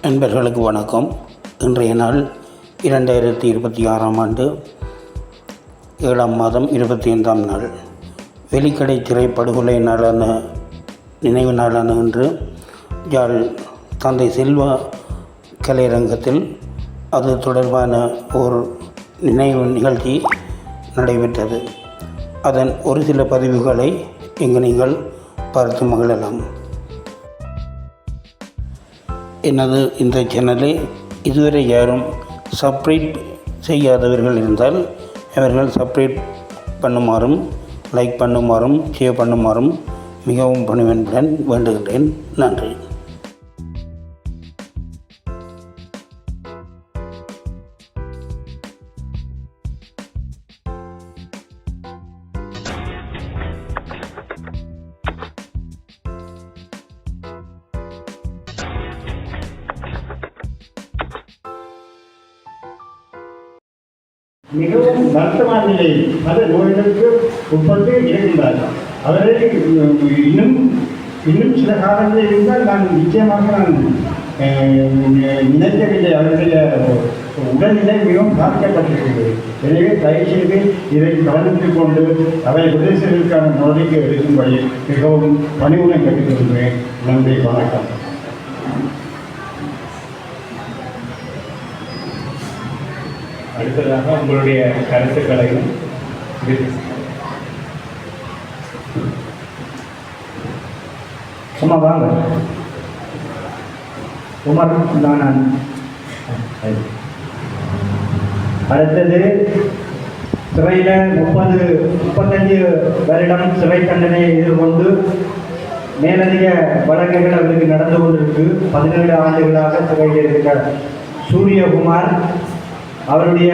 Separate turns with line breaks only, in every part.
நண்பர்களுக்கு வணக்கம். இன்றைய நாள் 2026ஆம் ஆண்டு 7ஆம் மாதம் 25ஆம் நாள். வெலிக்கடை திரைப்படுகொலை நாளான நினைவு நாளான இன்று யாழ் தந்தை செல்வா கலையரங்கத்தில் அது தொடர்பான ஒரு நினைவு நிகழ்ச்சி நடைபெற்றது. அதன் ஒரு சில பதிவுகளை இங்கு நீங்கள் பார்த்து மகிழலாம். எனது இந்த சேனலை இதுவரை யாரும் சப்ஸ்கிரைப் செய்யாதவர்கள் இருந்தால் அவர்கள் சப்ஸ்கிரைப் பண்ணுமாறும், லைக் பண்ணுமாறும், ஷேர் பண்ணுமாறும் மிகவும் பணிவன்புடன் வேண்டுகின்றேன். நன்றி.
மிகவும் வருத்தமான நிலையில் பல நோய்களுக்கு உட்பட்டு இருக்கின்றார்கள். அவரை இன்னும் சில காலங்களில் இருந்தால் நான் நிச்சயமாக நினைக்கவில்லை. அவருடைய உடல்நிலை மிகவும் பாதிக்கப்பட்டிருக்கிறது. எனவே தயவுசெய்து இதை கவனத்தில் கொண்டு அவை உதவிகளுக்கான நடவடிக்கை எடுக்கும்படி மிகவும் பணிவுடன் கேட்டுக்கொள்கிறேன். நன்றி, வணக்கம்.
அடுத்ததாக உங்களுடைய கருத்துக்களையும்
சும்மா வாங்க. உமர் நான் அடுத்தது சிறையில் 35 வருடம் சிறை தண்டனையை எதிர்கொண்டு மேலதிக வழக்குகள் அவருக்கு நடந்து கொண்டிருக்கு. 17 ஆண்டுகளாக சிறையில் இருக்கிற சூரியகுமார், அவருடைய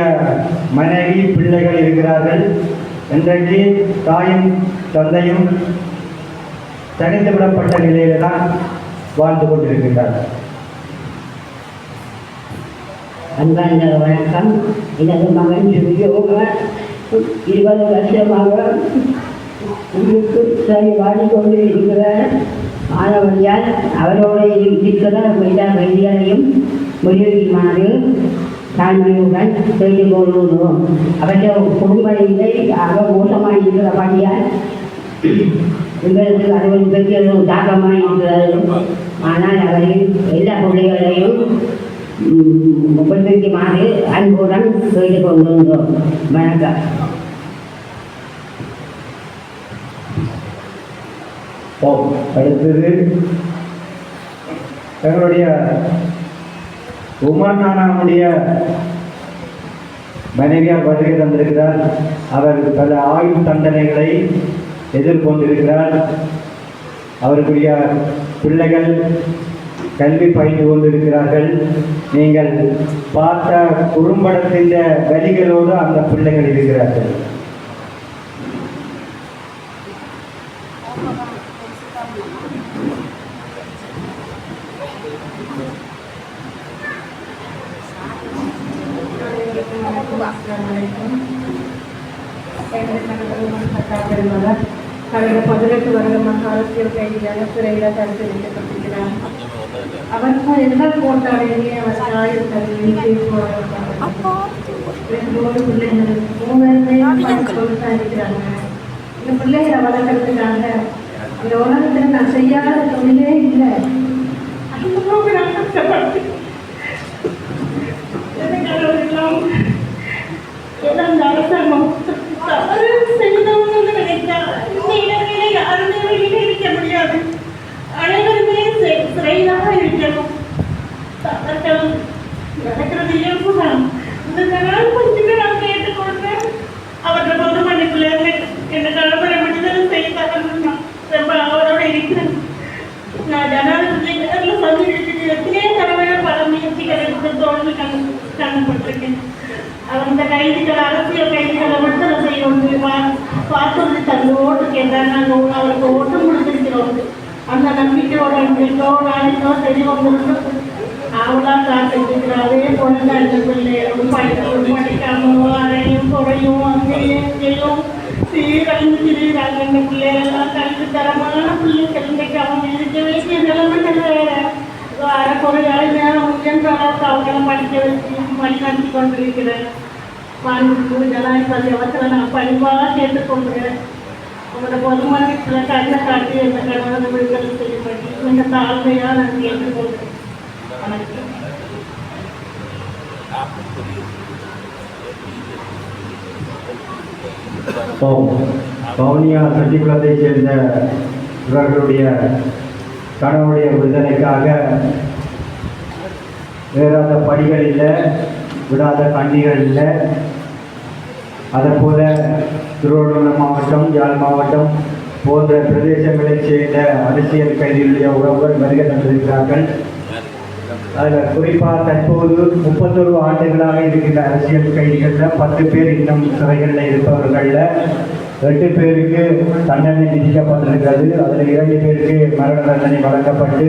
மனைவி, பிள்ளைகள் இருக்கிறார்கள். இன்றைக்கு தாயும் தந்தையும் தனித்து விடப்பட்ட நிலையில தான் வாழ்ந்து கொண்டிருக்கின்றார்கள்.
அன்பான வணக்கம். எனது மகன் ஜூலியோக 20 வருஷமாக உங்களுக்கு சரி வாடிக்கொண்டு இருக்கிறார். மாணவர்கள் அவரோடு இருக்கிற எல்லா கைதிகளையும் முயற்சியுமாறு தாழ்மையுடன் கேட்டுக்கொள்கிறோம். அவருடைய குடும்ப நிலை ஆக மோசமாக இருக்கிறபடியால் எங்களுக்கு அது ஒரு பெரிய தாக்கமாக இருக்கிறது. ஆனால் அவரின் எல்லா பிள்ளைகளையும் முப்பத்திமாறு அன்புடன் கேட்டுக்கொள்கிறோம். வணக்கம்.
அடுத்தது எங்களுடைய உமர் நானாவுடைய மனைவியார் வருகை தந்திருக்கிறார். அவர் பல ஆயுள் தண்டனைகளை எதிர்கொண்டிருக்கிறார். அவருடைய பிள்ளைகள் கல்வி பயின்று கொண்டிருக்கிறார்கள். நீங்கள் பார்த்த குறும்படத்தின் வலிகளோடு அந்த பிள்ளைகள் இருக்கிறார்கள்.
கடந்த 18 வருடமாக அரசியல் கைதியாக சிறையில் தடுத்து வைக்கப்பட்டிருக்கிறார். அவர் எல்லாம் போட்டாலேயே அவர் ஆயுள் தகுதி பேசுவார்கள். 2 பிள்ளைகள் 3 இருக்கிறாங்க. இந்த பிள்ளைகளை வளர்க்கறதுக்காக இந்த உலகத்தில் நான் செய்யாத தொழிலே இல்லை. அந்த அரசாங்கம் தவறு செய்தவங்க நினைச்சா இந்த இடங்களில யாருமே வெளியில இருக்க முடியாது. அனைவருமே சிறையிலாக இருக்கணும். தவறுகள் நடக்கிறது இயல்புதான். இந்த நாள் கொஞ்சம் நான் கேட்டுக்கொண்டேன். அவர்கள் பொது மன்னிப்புல என்ன கணவரை விடுதலை செய்தார்கள். ரொம்ப அவரோட இருக்கிறேன். நான் ஜனாதிபதி நேரில் சந்திக்கிறதுக்கு எத்தனையோ தடவை பல முயற்சிகள் எடுத்து தோல்வி காணப்பட்டிருக்கேன். அவர் இந்த கைதிகள் அரசியல் கைதிகளை விடுதலை செய்யணும் பார்த்து தன்னோட்டு கேட்டால் நாங்கள் அவருக்கு ஓட்டு கொடுத்துருக்கிறோம். அந்த நம்பிக்கையோட இருக்கோ நாளைக்கோ சரி வந்துருக்கு அவளாக காத்திருக்கிறார். அதே போல இந்த பிள்ளைகளும் படிக்காமோ அறையும் குறையும் அங்கேயும் இங்கேயும் சீரழிந்து திரிகிறாங்க. இந்த பிள்ளைகள்லாம் கல்வி தரமான பிள்ளைகள் இன்றைக்கு அவங்க இருக்க வேண்டிய நிலைமைகள் வேற. அரைக்குறையாளி நேரம் முடிந்த அளவுக்கு அவங்களை படிக்க வச்சு வழிநடத்தி கொண்டிருக்கிறேன். மாண்புமிகு ஜனாதிபதி அவர்களை நான் பணிவாக கேட்டுக்கொள்கிறேன். உங்களோட பொதுமக்களை கண்ணை காட்டி அந்த கணவனை விடுதலை செய்யப்பட்டு இந்த தாழ்மையாக நான் கேட்டுக்கொள்கிறேன். வணக்கம்.
வவுனியா சட்டிக்குளத்தை சேர்ந்த இவர்களுடைய கணவனுடைய விடுதலைக்காக வேறாத படிகள் இல்லை, விடாத கண்டிகள் இல்லை. அதை போல திருவண்ணாமலை மாவட்டம், யாழ் மாவட்டம் போன்ற பிரதேசங்களைச் சேர்ந்த அரசியல் கைதிகளுடைய உறவுகள் வருகை தந்திருக்கிறார்கள். அதில் குறிப்பாக தற்போது 31 ஆண்டுகளாக இருக்கின்ற அரசியல் கைதிகளில் 10 பேர் இன்னும் சிறைகளில் இருப்பவர்களில் 8 பேருக்கு தண்டனை விதிக்கப்பட்டிருக்கிறது. அதில் 2 பேருக்கு மரண தண்டனை வழங்கப்பட்டு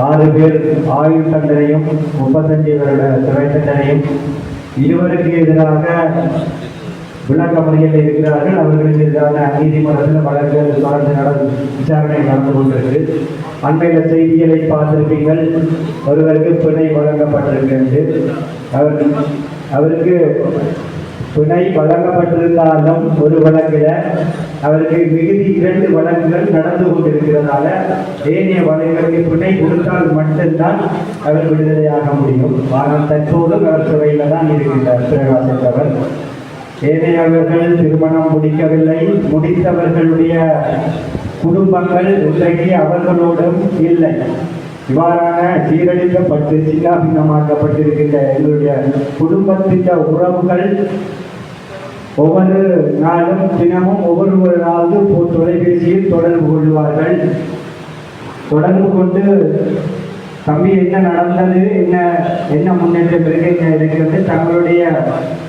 6 பேர் ஆயுள் தண்டனையும் 35 வருட சிறை தண்டனையும், 2 எதிராக விளக்க முறையில் இருக்கிறார்கள். அவர்களுக்கு எதிரான நீதிமன்றத்தில் வழக்குகள் தொடர்ந்து விசாரணை நடந்து கொண்டிருக்கு. அண்மையில் செய்திகளை பார்த்திருப்பீர்கள். ஒருவருக்கு பிணை வழங்கப்பட்டிருக்கிறது. அவருக்கு பிணை வழங்கப்பட்டிருந்தாலும் ஒரு வழக்கில் அவருக்கு மிகுதி 2 வழக்குகள் நடந்து கொண்டிருக்கிறதால ஏனைய வழக்குகளுக்கு பிணை கொடுத்தால் மட்டும்தான் அவர் விடுதலையாக முடியும். ஆனால் தற்போதும் அவர் சிறையில் தான் இருக்கின்றார் பிரகாஷ் அவர். ஏனையவர்கள் திருமணம் முடிக்கவில்லை. முடித்தவர்களுடைய குடும்பங்கள் இன்றைக்கு அவர்களோடும் இல்லை. இவ்வாறான சீரழிக்கப்பட்டு சின்னாபின்னமாக்கப்பட்டிருக்கின்ற எங்களுடைய குடும்பத்தின் உறவுகள் ஒவ்வொரு நாளும் தினமும் ஒவ்வொருவராவது தொலைபேசியில் தொடர்பு கொள்வார்கள். தொடர்பு கொண்டு தம்பி என்ன நடந்தது, என்ன முன்னேற்றம் இருக்கிறது, தங்களுடைய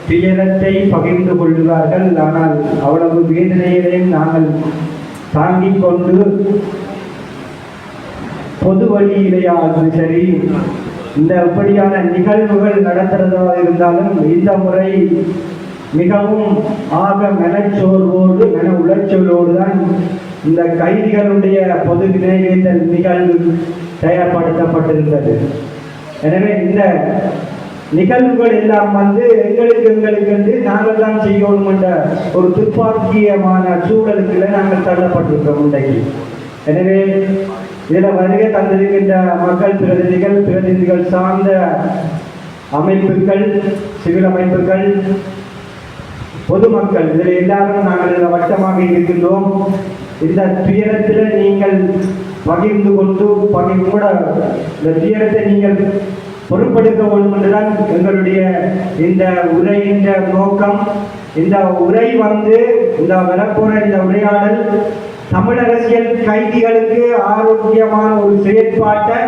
துயரத்தை பகிர்ந்து கொள்கிறார்கள். ஆனால் அவ்வளவு வேதனைகளையும் நாங்கள் தாங்கிக் கொண்டு பொது வழியிலேயாவது சரி இந்த இப்படியான நிகழ்வுகள் நடத்துறதாக இருந்தாலும் இந்த முறை மிகவும் மனச்சோர்வோடு மன உளைச்சலோடு தான் இந்த கைதிகளுடைய பொது நினைவேந்தல் நிகழ்வு தயார்படுத்தப்பட்டிருந்தது. எனவே இந்த நிகழ்வுகள் எல்லாம் எங்களுக்கு நாங்கள் தான் செய்யணும் என்ற ஒரு துப்பாக்கியமான சூழலுக்குள்ள நாங்கள் தள்ளப்பட்டிருக்கிறோம் இன்றைக்கு. எனவே இதில் வருகை தந்திருக்கின்ற மக்கள் பிரதிநிதிகள் சார்ந்த அமைப்புகள், சிவில் அமைப்புகள், பொதுமக்கள் இதில் எல்லாரும் நாங்கள் இதில் வட்டமாக இருக்கின்றோம். இந்த துயரத்தில் நீங்கள் பகிர்ந்து கொண்டு கூட இந்த துயரத்தை நீங்கள் பொருட்படுத்த வேண்டும் என்றுதான் எங்களுடைய இந்த உரையின் நோக்கம். இந்த உரை இந்த வரப்போற இந்த உரையாடல் தமிழ் அரசியல் கைதிகளுக்கு ஆரோக்கியமான ஒரு செயற்பாட்டை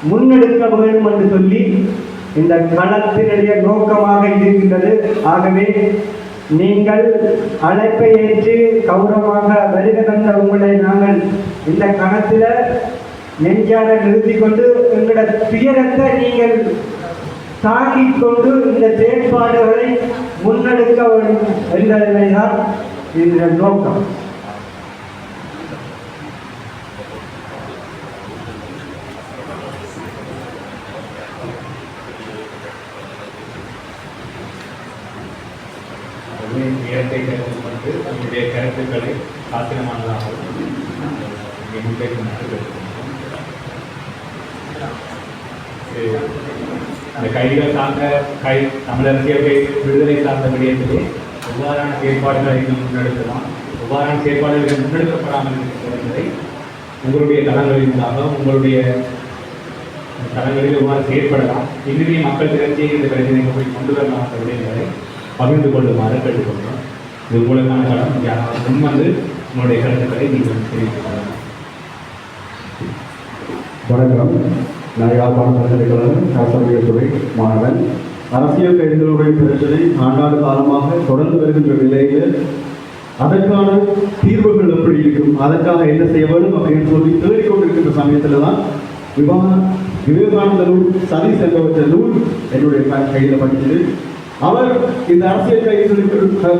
முன்னெடுக்க வேண்டும் என்று சொல்லி இந்த களத்தினுடைய நோக்கமாக இருக்கின்றது. ஆகவே நீங்கள் அழைப்பை ஏற்று கௌரவமாக வருகை தந்த உங்களை நாங்கள் இந்த கணத்தில் நெஞ்சாட நிறுத்தி கொண்டு எங்களோட துயரத்தை நீங்கள் தாங்கிக் கொண்டு இந்த செயற்பாடுகளை முன்னெடுக்க வேண்டும் என்பதுதான் இந்த நோக்கம்.
நேரத்தை கொண்டு நம்முடைய கருத்துக்களை சாத்திரமானதாகவும் அந்த கைதிகள் சார்ந்த தமிழரசியல் விடுதலை சார்ந்த விடயத்திலே எவ்வாறான செயற்பாடுகளை முன்னெடுக்கலாம், எவ்வாறான செயற்பாடுகள் முன்னெடுக்கப்படாமல் இருக்கிறதை உங்களுடைய தளங்களின் மூலமாக உங்களுடைய தளங்களில் எவ்வாறு செயற்படலாம், இன்னுமே மக்கள் திரட்சியை இந்த பிரச்சனையை போய் கொண்டு வரலாம் என்ற விடயங்களை பகிர்ந்து கொள்ளுமாறு கேட்டுக்கொள்கிறோம். இது உங்களுக்கான களம். முன்வந்து உங்களுடைய கருத்துக்களை நீங்கள் தெரிவித்துக்
வணக்கம். நான் யாழ்ப்பாணம் பல்கலைக்கழகம் சாசனவியல் துறை மாணவன். அரசியல் கைதிகளுடைய பிரச்சனை ஆண்டாண்டு காலமாக தொடர்ந்து வருகின்ற நிலையில் அதற்கான தீர்வுகள் எப்படி இருக்கும், அதற்காக என்ன செய்ய வேண்டும் அப்படின்னு சொல்லி தேடிக்கொண்டிருக்கின்ற சமயத்தில் தான் விவேகானந்த நூல் சதி சென்றவற்ற நூல் என்னுடைய கையில் படித்தது. அவர் இந்த அரசியல்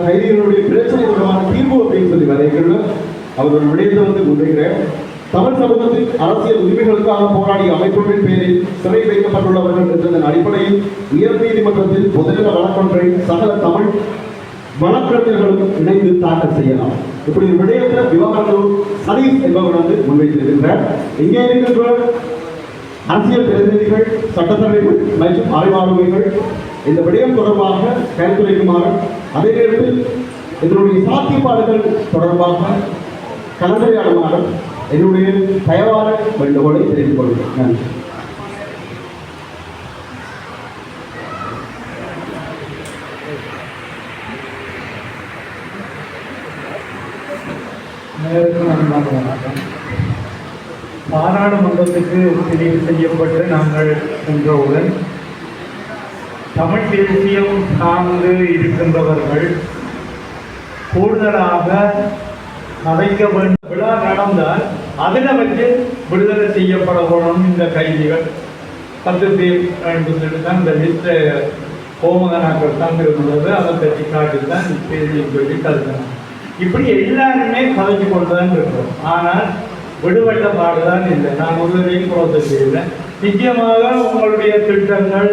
கைதிகளுடைய பிரச்சனை தொடர்பான தீர்வு அப்படின்னு சொல்லி வரைகள் அவருடைய விடயத்தை முன்வைக்கிறேன். தமிழ் சமூகத்தில் அரசியல் உரிமைகளுக்காக போராடிய அமைப்புகளின் பேரில் சிறை வைக்கப்பட்டுள்ளவர்கள் என்றதன் அடிப்படையில் உயர் நீதிமன்றத்தில் பொதுநல வழக்கொன்றை சகல தமிழ் வழக்கறிஞர்களும் இணைந்து தாக்கல் செய்யலாம். இப்படி விடயத்த விவகாரம் சதீஷ் என்பவர் முன்வைத்திருக்கின்றார். இங்கே இருக்கின்ற அரசியல் பிரதிநிதிகள், சட்டத்தரணிகள் மற்றும் அறிவாளுமைகள் இந்த விடயம் தொடர்பாக கருத்துரைக்குமாறு, அதே நேரத்தில் இதனுடைய சாத்தியப்பாடுகள் தொடர்பாக கலந்துரையாடுமாறு என்னுடைய தயவான வேண்டுகோளை தெரிவித்துக் கொள்கிறேன். நன்றி.
பாராளுமன்றத்துக்கு தெரிவு செய்யப்பட்டு நாங்கள் சென்றவுடன் தமிழ் தேசியம் சார்ந்து இருக்கின்றவர்கள் கூடுதலாக கதைக்க வேண்டும். விழா நடந்தால் அதில் வச்சு விடுதலை செய்யப்படணும் இந்த கைதிகள் 10 பேர் என்று சொல்லித்தான் இந்த லிஸ்ட கோமகனாக்கள் தான் இருந்தது. அதை பற்றி காட்டித்தான் செய்தியை சொல்லி கருத்தணும். இப்படி எல்லாருமே கதைச்சு கொண்டு தான் இருக்கிறோம். ஆனால் விடுபட்ட பாடுதான் இல்லை. நான் ஒருவரையும் ப்ரோசஸ் செய்யலை. நிச்சயமாக உங்களுடைய திட்டங்கள்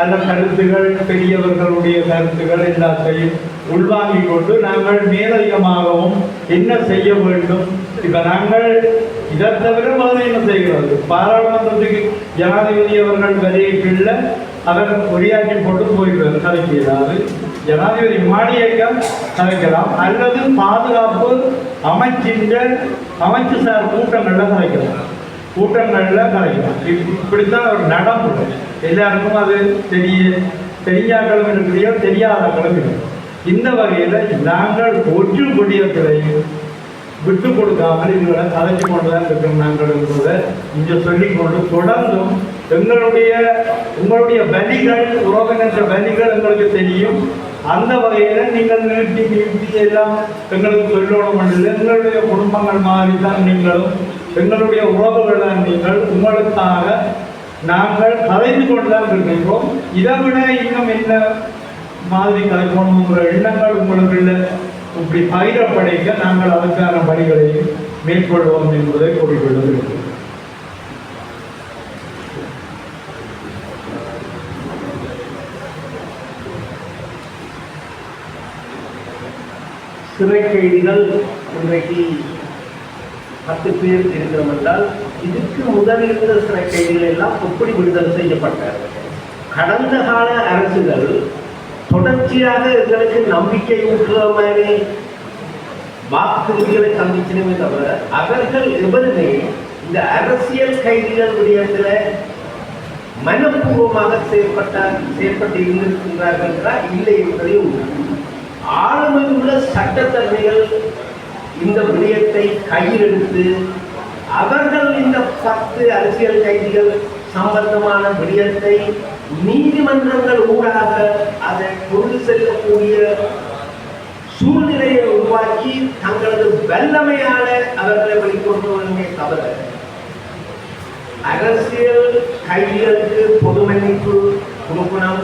அல்ல கருத்துகள், பெரியவர்களுடைய கருத்துக்கள் எல்லாத்தையும் உள்வாங்கிக் கொண்டு நாங்கள் மேலதிகமாகவும் என்ன செய்ய வேண்டும். இப்போ நாங்கள் இதை தவிர முதல்ல என்ன செய்கிறது, பாராளுமன்றத்துக்கு ஜனாதிபதி அவர்கள் வரையில அவர் உரையாற்றி போட்டு போய்கிறார். கலைக்கிறாரு ஜனாதிபதி மாடியேக்கம் கலைக்கலாம், அல்லது பாதுகாப்பு அமைச்சு சார் கூட்டங்களில் கலைக்கலாம். இப்படித்தான் ஒரு நடைமுறை. எல்லாருக்கும் அது தெரியாக்களும் இருக்கிறையோ தெரியாதாக்களும் இருக்கு. இந்த வகையில் நாங்கள் ஒற்று குடியத்திலையும் விட்டு கொடுக்காமல் இவங்களை கலைச்சு கொண்டுதான் இருக்கிறோம். நாங்கள் என்பதை இங்கே சொல்லிக்கொண்டு தொடர்ந்தும் உங்களுடைய பலிகள், உறவினற்ற பலிகள் எங்களுக்கு தெரியும். அந்த வகையில் நீங்கள் நீட்டி எல்லாம் எங்களுக்கு சொல்லணும் இல்லை. எங்களுடைய குடும்பங்கள் மாதிரி தான் நீங்களும், எங்களுடைய உறவுகள் தான் நீங்கள். உங்களுக்காக நாங்கள் கலைந்து கொண்டு தான் இருக்கின்றோம். இதை விட இன்னும் என்ன மாதிரி கலைக்கணுங்கிற எண்ணங்கள் உங்களுக்கு இல்லை. இப்படி பயிரப்படைக்க நாங்கள் அதற்கான பணிகளையும் மேற்கொள்வோம் என்பதை கூறிக்கொள்வது இருக்கிறது.
சிறை கைதிகள் இன்றைக்கு 10 பேர் இருக்கிறோம் என்றால், இதுக்கு முதல் இருந்த சிறை கைதிகள் எல்லாம் எப்படி விடுதலை செய்யப்பட்டார்கள்? கடந்த கால அரசுகள் தொடர்ச்சியாக எங்களுக்கு நம்பிக்கை ஊட்டுற மாதிரி வாக்குறுதிகளை சந்திக்கணுமே தவிர அவர்கள் எவருமே இந்த அரசியல் கைதிகள் விடயத்தில் மனப்பூர்வமாக செயல்பட்டு இருந்திருக்கின்றார்கள் இல்லை என்பதை உண்மை. ஆளுமையுள்ள சட்டத்தரணிகள் இந்த விடயத்தை கையில் எடுத்து அவர்கள் இந்த 10 அரசியல் கைதிகள் சம்பந்தமான விடயத்தை நீதிமன்றங்கள் ஊடாக அதை கொண்டு செல்லக்கூடிய சூழ்நிலையை உருவாக்கி தங்களது வல்லமையான அவர்களை வெளிக்கொண்டு வருமே தவிர அரசியல் கைதிகளுக்கு பொது மன்னிப்பு கொடுக்கணும்.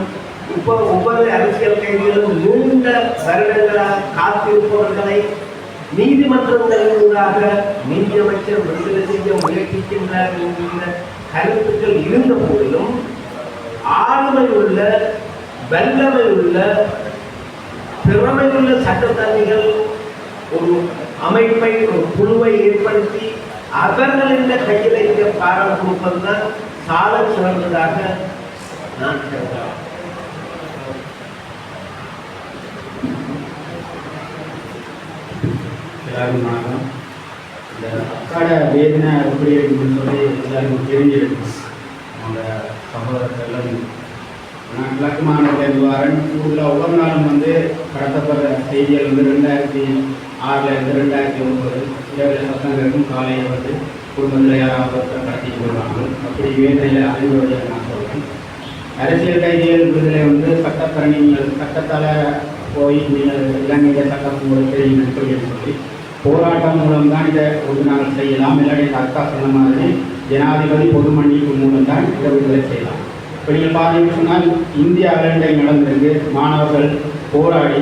இப்போ ஒவ்வொரு அரசியல் கைதிகளும் நீண்ட வருடங்களாக காத்திருப்பவர்களை நீதிமன்றங்களினூடாக நீதியமைச்சர் விடுதலை செய்ய முயற்சிக்கின்றார் என்கின்ற கருத்துக்கள் இருந்த போதிலும் ஆளுமையுள்ள, வல்லமையுள்ள, திறமையுள்ள சட்டத்தரணிகள் ஒரு அமைப்பை, ஒரு குழுவை ஏற்படுத்தி அவர்களின் கையில் இந்த பாரம் கொடுப்பதுதான் சால சிறந்ததாக நான் கருதுகிறேன்.
எல்லாருக்கும் வணக்கம். இந்த அக்காட வேதனை எப்படி இருக்குன்னு சொல்லி எல்லாருக்கும் தெரிஞ்சிருக்கும். அவங்க சகோதரர்கள் கிழக்கு மாநில நிவாரண் கூடுதலாக ஒவ்வொரு நாளும் கடத்தப்படுற செய்திகள் 2006 இருந்து 2009 இரவு சத்தங்களுக்கும் காலையில் குடும்பத்தில் யாராவது கடத்திட்டு வருவாங்க. அப்படி வேதனையில் அறிவுரையை நான் சொல்கிறேன். அரசியல் கைதிகள் விடுதலை சட்டத்தரணிகள் சட்டத்தால் போய் நீங்கள் இலங்கையில் சட்டம் உங்களுக்கு தெரியும் சொல்லி போராட்டம் மூலம் தான் இதை நாங்கள் செய்யலாம். இல்லாட்டி அக்கா சொன்ன மாதிரி ஜனாதிபதி பொது மன்னிப்பு மூலம் தான் இதை விடுதலை செய்யலாம். இப்போ நீங்கள் பார்த்தீங்கன்னு சொன்னால் இந்தியாவில் நடந்திருக்கு. மாணவர்கள் போராடி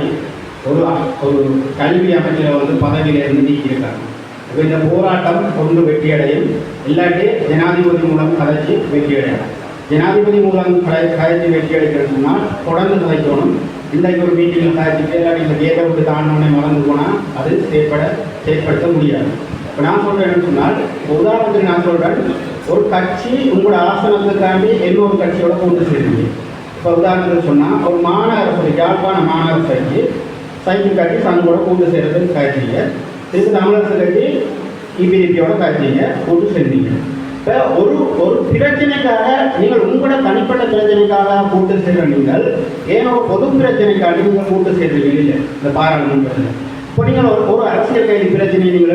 ஒரு கல்வி அமைச்சரை பதவியிலிருந்து நீக்கியிருக்காங்க. இப்போ இந்த போராட்டம் ஒன்று வெற்றியடையும், இல்லாட்டி ஜனாதிபதி மூலம் கதைச்சி வெற்றியடையும். ஜனாதிபதி மூலம் கதைச்சி வெற்றியடைக்கிறது சொன்னால் தொடர்ந்து கதைக்கணும். இன்றைக்கு ஒரு மீட்டிங்கில் கதைச்சிட்டு இல்லாட்டி இந்த கேட்டை விட்டு தாண்டோடனே மறந்து போனால் அது செயற்படுத்த முடியாது. இப்போ நான் சொல்கிறேன்னு சொன்னால், உதாரணத்துக்கு நான் சொல்கிறேன், ஒரு கட்சி உங்களோட ஆசனத்துக்காண்டி இன்னொரு கட்சியோட கூட்டு சேருவீங்க. இப்போ உதாரணத்துக்கு சொன்னால், ஒரு மாநகர சபை, யாழ்ப்பாண மாநகர சபைக்கு சைக்கிள் கட்டி சங்கோட கூட்டு சேர்றதுக்கு காய்ச்சிங்க. திருப்பி தமிழரசு கட்சி இபிடிபியோட காய்ச்சிங்க, கூட்டு சேர்ந்தீங்க. இப்போ ஒரு பிரச்சனைக்காக நீங்கள் உங்களோட தனிப்பட்ட பிரச்சனைக்காக கூட்டு சேர்ற நீங்கள் ஏன்னா ஒரு பொது பிரச்சனைக்காக நீங்கள் கூட்டு சேர்றீங்க இல்லை இந்த பாராளுமன்றத்தில். இப்போ நீங்கள் ஒரு அரசியல் கைதி பிரச்சனையை நீங்கள்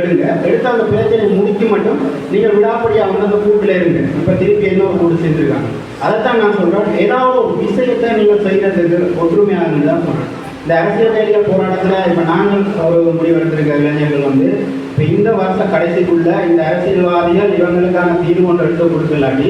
எடுத்த அந்த பிரச்சனை முடிக்க மட்டும் நீங்கள் விடாப்படியாக வந்து அந்த கூட்டில் இருங்க. இப்போ திருப்பி இன்னொரு கூட்டு சேர்ந்துருக்காங்க. அதைத்தான் நான் சொல்கிறேன், ஏதாவது ஒரு விஷயத்தை நீங்கள் செய்கிறதுக்கு ஒற்றுமையாக தான் சொல்கிறேன். இந்த அரசியல் கைதிகள் போராட்டத்தில் இப்போ நாங்கள் ஒரு முடிவெடுத்திருக்க இளைஞர்கள் வந்து இப்போ இந்த வருஷ கடைசிக்குள்ள இந்த அரசியல்வாதிகள் இவங்களுக்கான தீர்வு ஒன்று எடுத்து கொடுக்கலாட்டி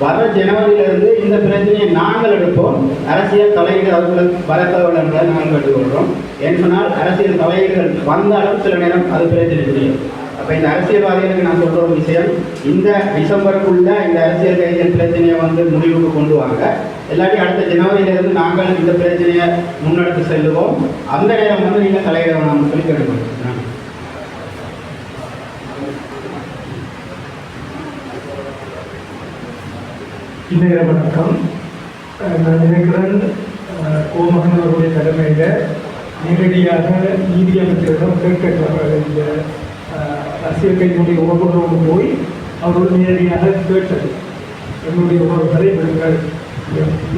வர ஜனவரியிலிருந்து இந்த பிரச்சனையை நாங்கள் எடுப்போம். அரசியல் தலையீடு அவர்களுக்கு வரத்தவர்கள் என்பதை நாங்கள் கேட்டுக்கொள்கிறோம். ஏன்னு சொன்னால் அரசியல் தலையீடுகள் வந்தாலும் சில நேரம் அது பிரச்சனை புரியும். அப்போ இந்த அரசியல்வாதிகளுக்கு நான் சொல்கிற ஒரு விஷயம், இந்த டிசம்பருக்குள்ள இந்த அரசியல் கைதிகள் பிரச்சனையை வந்து முடிவுக்கு கொண்டு வாங்க. இல்லாட்டி அடுத்த ஜனவரியிலிருந்து நாங்கள் இந்த பிரச்சனையை முன்னெடுத்து செல்லுவோம். அந்த நேரம் வந்து நீங்கள் தலையிட வேணாம்னு சொல்லி கேட்டுக்கொள்கிறோம்.
இன்றைய வணக்கம். நான் நினைக்கிறேன் கோமகன் அவருடைய தலைமையில் நேரடியாக நீதியமைச்சரிடம் கேட்க அரசியல் கைதிகளுடைய உறவுகளோடு போய் அவரோடு நேரடியாக கேட்டது. என்னுடைய உறவுகளை விடுங்கள்,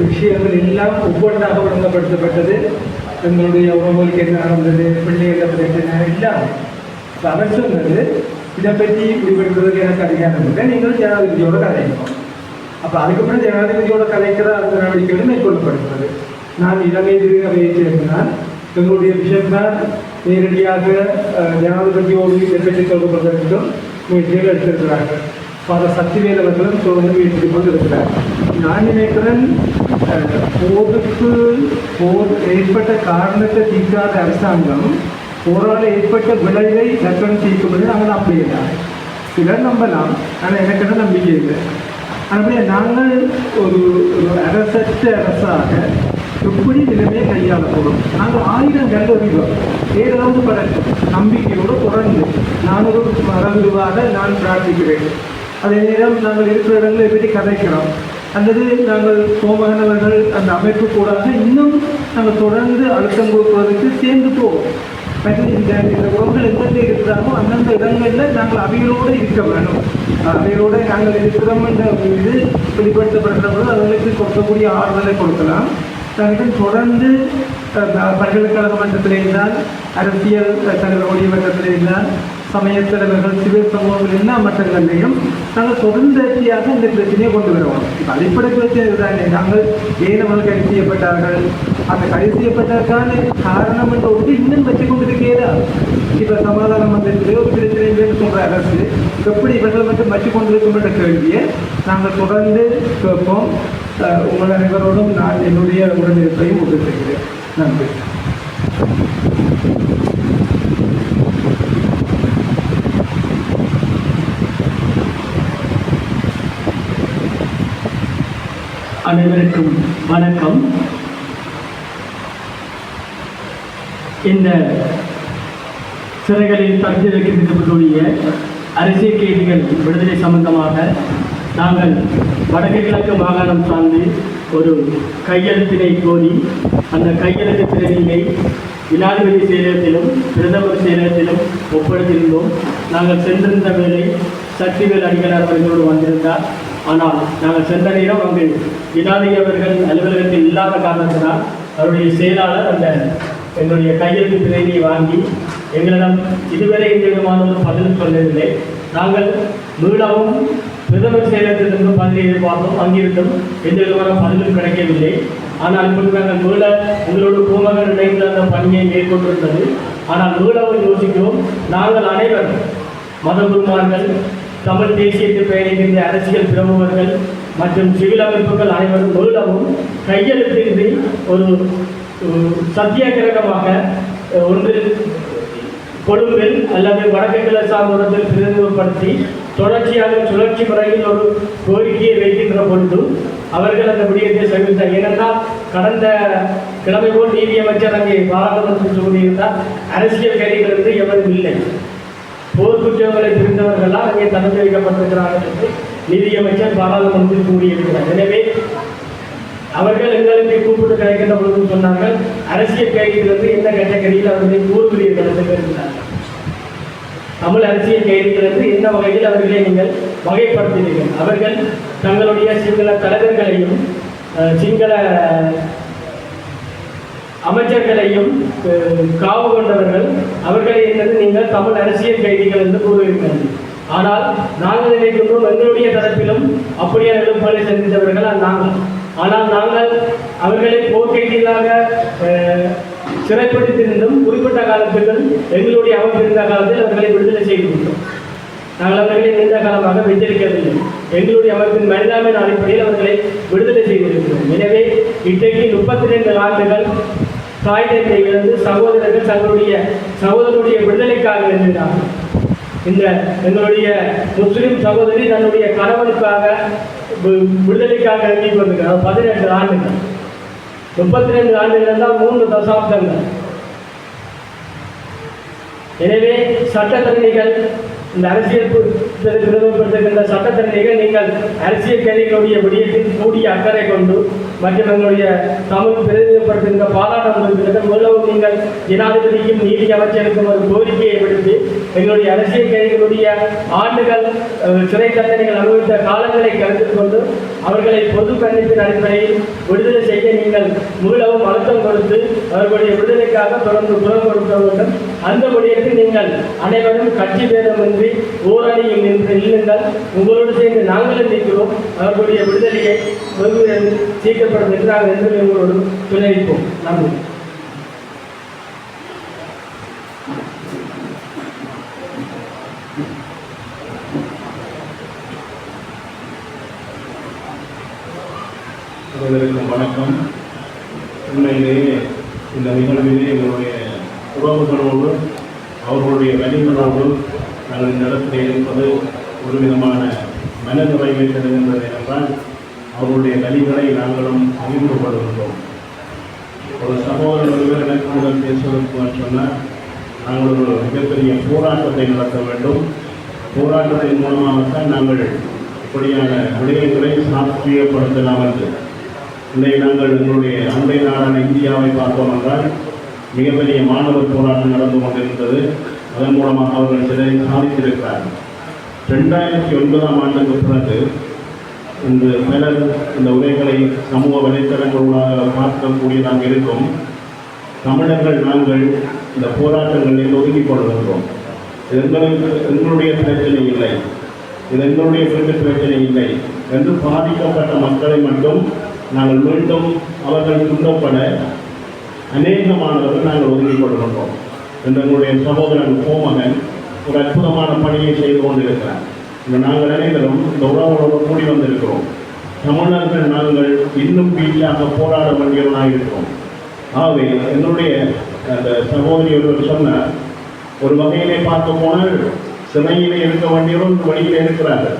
விஷயங்கள் எல்லாம் ஒவ்வொன்றாக ஒழுங்கப்படுத்தப்பட்டது. எங்களுடைய உறவுகளுக்கு என்ன நடந்தது, பிள்ளைகள் பிரச்சனை எல்லாம் அவர் சொன்னது. இதை பற்றி முடிவெடுக்கிறதுக்கு எனக்கு அதிகாரம் இல்லை, நீங்கள் ஜனாதிபதியோட கதைக்கணும். அப்போ அதுக்கப்புறம் ஜனாதிபதியோட கலைக்கிற அந்த நடவடிக்கைகளும் மேற்கொள்ளப்படுகிறது. நான் இலங்கை திருவையை சேர்ந்தால் எங்களுடைய விஷயம்தான் நேரடியாக ஜனாதிபதியோடு இதை பற்றி தொடர்புகளுக்கும் முயற்சிகள் எடுத்திருக்கிறார்கள். பல சக்திவேல் அவர்களும் தொடர்ந்து முயற்சி கொண்டிருக்கிறார். நான் நினைக்கிறேன், போர் ஏற்பட்ட காரணத்தை தீர்க்காத அரசாங்கம் போரால் ஏற்பட்ட விளைவை தக்கன் தீர்க்கும்போது நாங்கள் அப்படி இல்லை. சிலர் நம்பலாம், ஆனால் எனக்கு நம்பிக்கை இல்லை. அப்படியே நாங்கள் ஒரு அரசற்ற அரசாக எப்படி நிலைமையை கையாளப்படும். நாங்கள் 1000 கல்லறிவோம், ஏதாவது பல நம்பிக்கையோடு தொடர்ந்து நான் ஒரு மரபுவாக நான் பிரார்த்திக்கிறேன். அதே நேரம் நாங்கள் இருக்கிற இடங்களை பற்றி கதைக்கிறோம். அல்லது நாங்கள் கோமகனவர்கள் அந்த அமைப்பு கூடாக இன்னும் நாங்கள் தொடர்ந்து அழுத்தம் கொடுப்பதற்கு சேர்ந்து போவோம். இந்த உறவுகள் எந்தெந்த இருக்கிறாரோ அந்தந்த இடங்களில் நாங்கள் அவைகளோடு இருக்க வேணும். அவைகளோடு நாங்கள் இருக்கிறோம் என்ற இது வெளிப்படுத்தப்படுற போது அவர்களுக்கு கொடுக்கக்கூடிய ஆறுதலை கொடுக்கலாம். நாங்கள் தொடர்ந்து பல்கலைக்கழக மட்டத்தில் இருந்தால், அரசியல் தலைவர்களுடைய மட்டத்தில் இருந்தால், சமய தலைவர்கள், சிவில் சமூகங்கள் எல்லா மட்டங்களிலையும் நாங்கள் தொடர்ந்தேர்ச்சியாக இந்த பிரச்சனையை கொண்டு வருவோம். இப்போ அடிப்படை பிரச்சனை தானே, நாங்கள் ஏன் அவர்கள் கைது செய்யப்பட்டார்கள், அந்த கைது செய்யப்பட்டதற்கான காரணம் என்று ஒன்று இன்னும் வச்சு கொண்டிருக்கிறதா? இப்போ சமாதான மன்றத்தில் ஒரு பிரச்சனை இல்லைன்னு சொல்கிற அரசு எப்படி இவர்கள் மட்டும் வச்சு கொண்டிருக்கும் என்ற கேள்வியை நாங்கள் தொடர்ந்து கேட்போம். உங்கள் அனைவரோடும் நான் என்னுடைய உடனிருப்பையும் உறுதிக்கிறேன். நன்றி.
அனைவருக்கும் வணக்கம். இந்த சிறைகளில் தடுத்து வைக்கப்பட்டுள்ள அரசியல் கைதிகள் விடுதலை சம்பந்தமாக நாங்கள் வடக்கு கிழக்கு மாகாணம் சார்ந்து ஒரு கையெழுத்தினை கோரி அந்த கையெழுத்து பிரதியை ஜனாதிபதி செயலகத்திலும் பிரதமர் செயலகத்திலும் ஒப்படைத்திருந்தோம். நாங்கள் சென்றிருந்த வேளை சக்திவேல் அடிகளார் அவர்களோடு வந்திருந்தார். ஆனால் நாங்கள் சென்ற நேரம் அங்கு ஜனாதிபதி அவர்கள் அலுவலகத்தில் இல்லாத காரணத்தினால் அவருடைய செயலாளர் அந்த எங்களுடைய கையெழுத்து பிரதியை வாங்கி எங்களிடம் இதுவரை எந்த விதமான ஒரு பதில் சொல்லவில்லை. நாங்கள் மீளவும் பிரதமர் செயலகத்திலிருந்து பதிலை எதிர்பார்த்தோம், அங்கிருந்தும் எந்த விதமான பதிலும் கிடைக்கவில்லை. ஆனால் இப்பொழுது நாங்கள் மீள உங்களோடு கோமகன் இணைந்து அந்த பணியை மேற்கொண்டிருந்தது. ஆனால் மீளவும் யோசிக்கிறோம், நாங்கள் அனைவரும் மதகுருமார்கள், தமிழ் தேசியத்தை பயணிக்கின்ற அரசியல் பிரமுகர்கள் மற்றும் சிவில் அமைப்புகள் அனைவரும் மீளவும் கையெழுத்தின்றி ஒரு சத்தியாகிரகமாக ஒன்று கொழும்பில் அல்லது வடக்கு கிழசாங்குளத்தில் பிரதிநிதிப்படுத்தி தொடர்ச்சியாக சுழற்சி முறையில் ஒரு கோரிக்கையை வைக்கின்ற பொழுது அவர்கள் அந்த விடயத்தை சகித்தார். ஏனென்றால் கடந்த கிழமை போல் நீதியமைச்சர் அங்கே பாராளுமன்றத்தில் கூறியிருந்தார், அரசியல் கைதிகள் என்று எவரும் இல்லை, போர் குற்றங்களை புரிந்தவர்களால் அங்கே தடுத்து வைக்கப்பட்டிருக்கிறார்கள் என்று நீதியமைச்சர் பாராளுமன்றத்தில் கூறியிருக்கிறார். எனவே அவர்கள் எங்களுக்கு கூப்பிட்டு கிடைக்கின்ற பொழுது சொன்னார்கள், அரசியல் கைதிகள் எந்த கேட்டகரியில் அவர்களை கூறுகிறீர்கள் என்று கேட்கிறார்கள். தமிழ் அரசியல் கைதிகள் என்று எந்த வகையில் அவர்களை நீங்கள் வகைப்படுத்தினீர்கள்? அவர்கள் தங்களுடைய சிங்கள தலைவர்களையும் சிங்கள அமைச்சர்களையும் காவு கொண்டவர்கள், அவர்களை என்னது நீங்கள் தமிழ் அரசியல் கைதிகள் என்று கூறுகிறீர்கள். ஆனால் நாங்கள் நினைக்கின்றோம் எங்களுடைய தரப்பிலும் அப்படியே எழுப்புகளை சந்தித்தவர்கள் நாங்கள். ஆனால் நாங்கள் அவர்களை போர்க்கைதிகளாக சிறைப்படுத்தியிருந்தும் குறிப்பிட்ட காலத்துக்கு எங்களுடைய அமைப்பு இருந்த காலத்தில் அவர்களை விடுதலை செய்துவிட்டோம். நாங்கள் அவர்களை நீண்ட காலமாக வைத்திருக்கவில்லை. எங்களுடைய அமைப்பின் மனிதாபிமான அடிப்படையில் அவர்களை விடுதலை செய்திருக்கிறோம். எனவே இன்றைக்கு 32 ஆண்டுகள் தாய் தந்தை இழந்து சகோதரர்கள் தங்களுடைய சகோதரனுடைய விடுதலைக்காக எழுதினார்கள். இந்த எங்களுடைய முஸ்லிம் சகோதரி தன்னுடைய கணவனுக்காக விடுதலைக்காக எழுதி கொண்டிருக்கிறார். 18 ஆண்டுகள், 32 ஆண்டுகள் என்றால் 3 தசாப்தங்கள். எனவே சட்டத்தரணிகள், இந்த அரசியல் பிரதிநிதிப்படுத்துகின்ற சட்டத்தரணிகள், நீங்கள் அரசியல் கைதிகளுடைய விடயத்தில் கூடிய அக்கறை கொண்டு மற்றும் எங்களுடைய தமிழ் பிரதிநிதிப்படுத்துகின்ற பாராளுமன்றத்திற்கு முதலவும் நீங்கள் ஜனாதிபதிக்கும் நீதி அமைச்சருக்கும் ஒரு கோரிக்கையை விடுத்து எங்களுடைய அரசியல் கைதிகளுடைய ஆண்டுகள் சிறை தண்டனைகள் அனுபவித்த காலங்களை கருத்தில் கொண்டு அவர்களை பொது கண்டிப்பின் அடிப்படையில் விடுதலை செய்ய நீங்கள் மீளவும் அழுத்தம் கொடுத்து அவர்களுடைய விடுதலைக்காக தொடர்ந்து குரல் கொடுக்க வேண்டும். அந்த விடயத்தில் நீங்கள் அனைவரும் கட்சி பேதமின்றி ஓரணியில் நின்று இல்லுங்கள். உங்களோடு சேர்ந்து நாங்களும் நிற்கிறோம். அவர்களுடைய விடுதலையை சீக்கிரப்படும் என்று நாங்கள் என்று உங்களோடு துணைப்போம். நன்றி.
வணக்கம். உண்மையிலேயே இந்த நிகழ்விலே எங்களுடைய உறவுகளோடு அவர்களுடைய வழிகளோடு நாங்கள் இந்த இடத்திலே இருப்பது ஒரு விதமான மன நிறைவை தருகின்றது. என்றால் அவர்களுடைய வழிகளை நாங்களும் அறிந்து கொள்கின்றோம். ஒரு சகோதரர் ஒருவர் எனக்கு முதல் பேசுவதற்கு சொன்னால், நாங்கள் ஒரு மிகப்பெரிய போராட்டத்தை நடத்த வேண்டும். போராட்டத்தின் மூலமாகத்தான் நாங்கள் இப்படியான விடயங்களை சாத்தியப்படுத்தலாம் என்று. இன்றைய நாங்கள் எங்களுடைய அண்டை நாடான இந்தியாவை பார்த்தோம் என்றால் மிகப்பெரிய மாணவர் போராட்டம் நடந்து கொண்டிருந்தது. அதன் மூலமாக அவர்கள் சிலை சாதித்திருக்கிறார்கள். 2009ஆம் ஆண்டுக்கு பிறகு இன்று பலர் இந்த உரைகளை சமூக வலைத்தளங்களாக பார்க்கக்கூடியதாக இருக்கும். தமிழர்கள் நாங்கள் இந்த போராட்டங்களில் ஒதுக்கிக் கொள்கின்றோம். எங்களுடைய பிரச்சனை இல்லை, இது எங்களுடைய பிரச்சனை இல்லை என்று பாதிக்கப்பட்ட மக்களை மட்டும் நாங்கள் மீண்டும் அவர்கள் துன்பப்பட அநேகமானவர்கள் நாங்கள் ஒதுக்கிக் கொள்கின்றோம். எங்களுடைய சகோதரன் கோமகன் ஒரு அற்புதமான பணியை செய்து கொண்டிருக்கிறார். நாங்கள் அனைவரும் இந்த உறவோடு கூடி வந்திருக்கிறோம். தமிழர்கள் நாங்கள் இன்னும் வீட்டிலாக போராட வேண்டியவர்களாக இருக்கிறோம். ஆகவே என்னுடைய அந்த சகோதரி ஒருவர் சொன்னார், ஒரு வகையிலே பார்க்க போனால் சிறையிலே இருக்க வேண்டியவர்கள் வழியில் இருக்கிறார்கள்.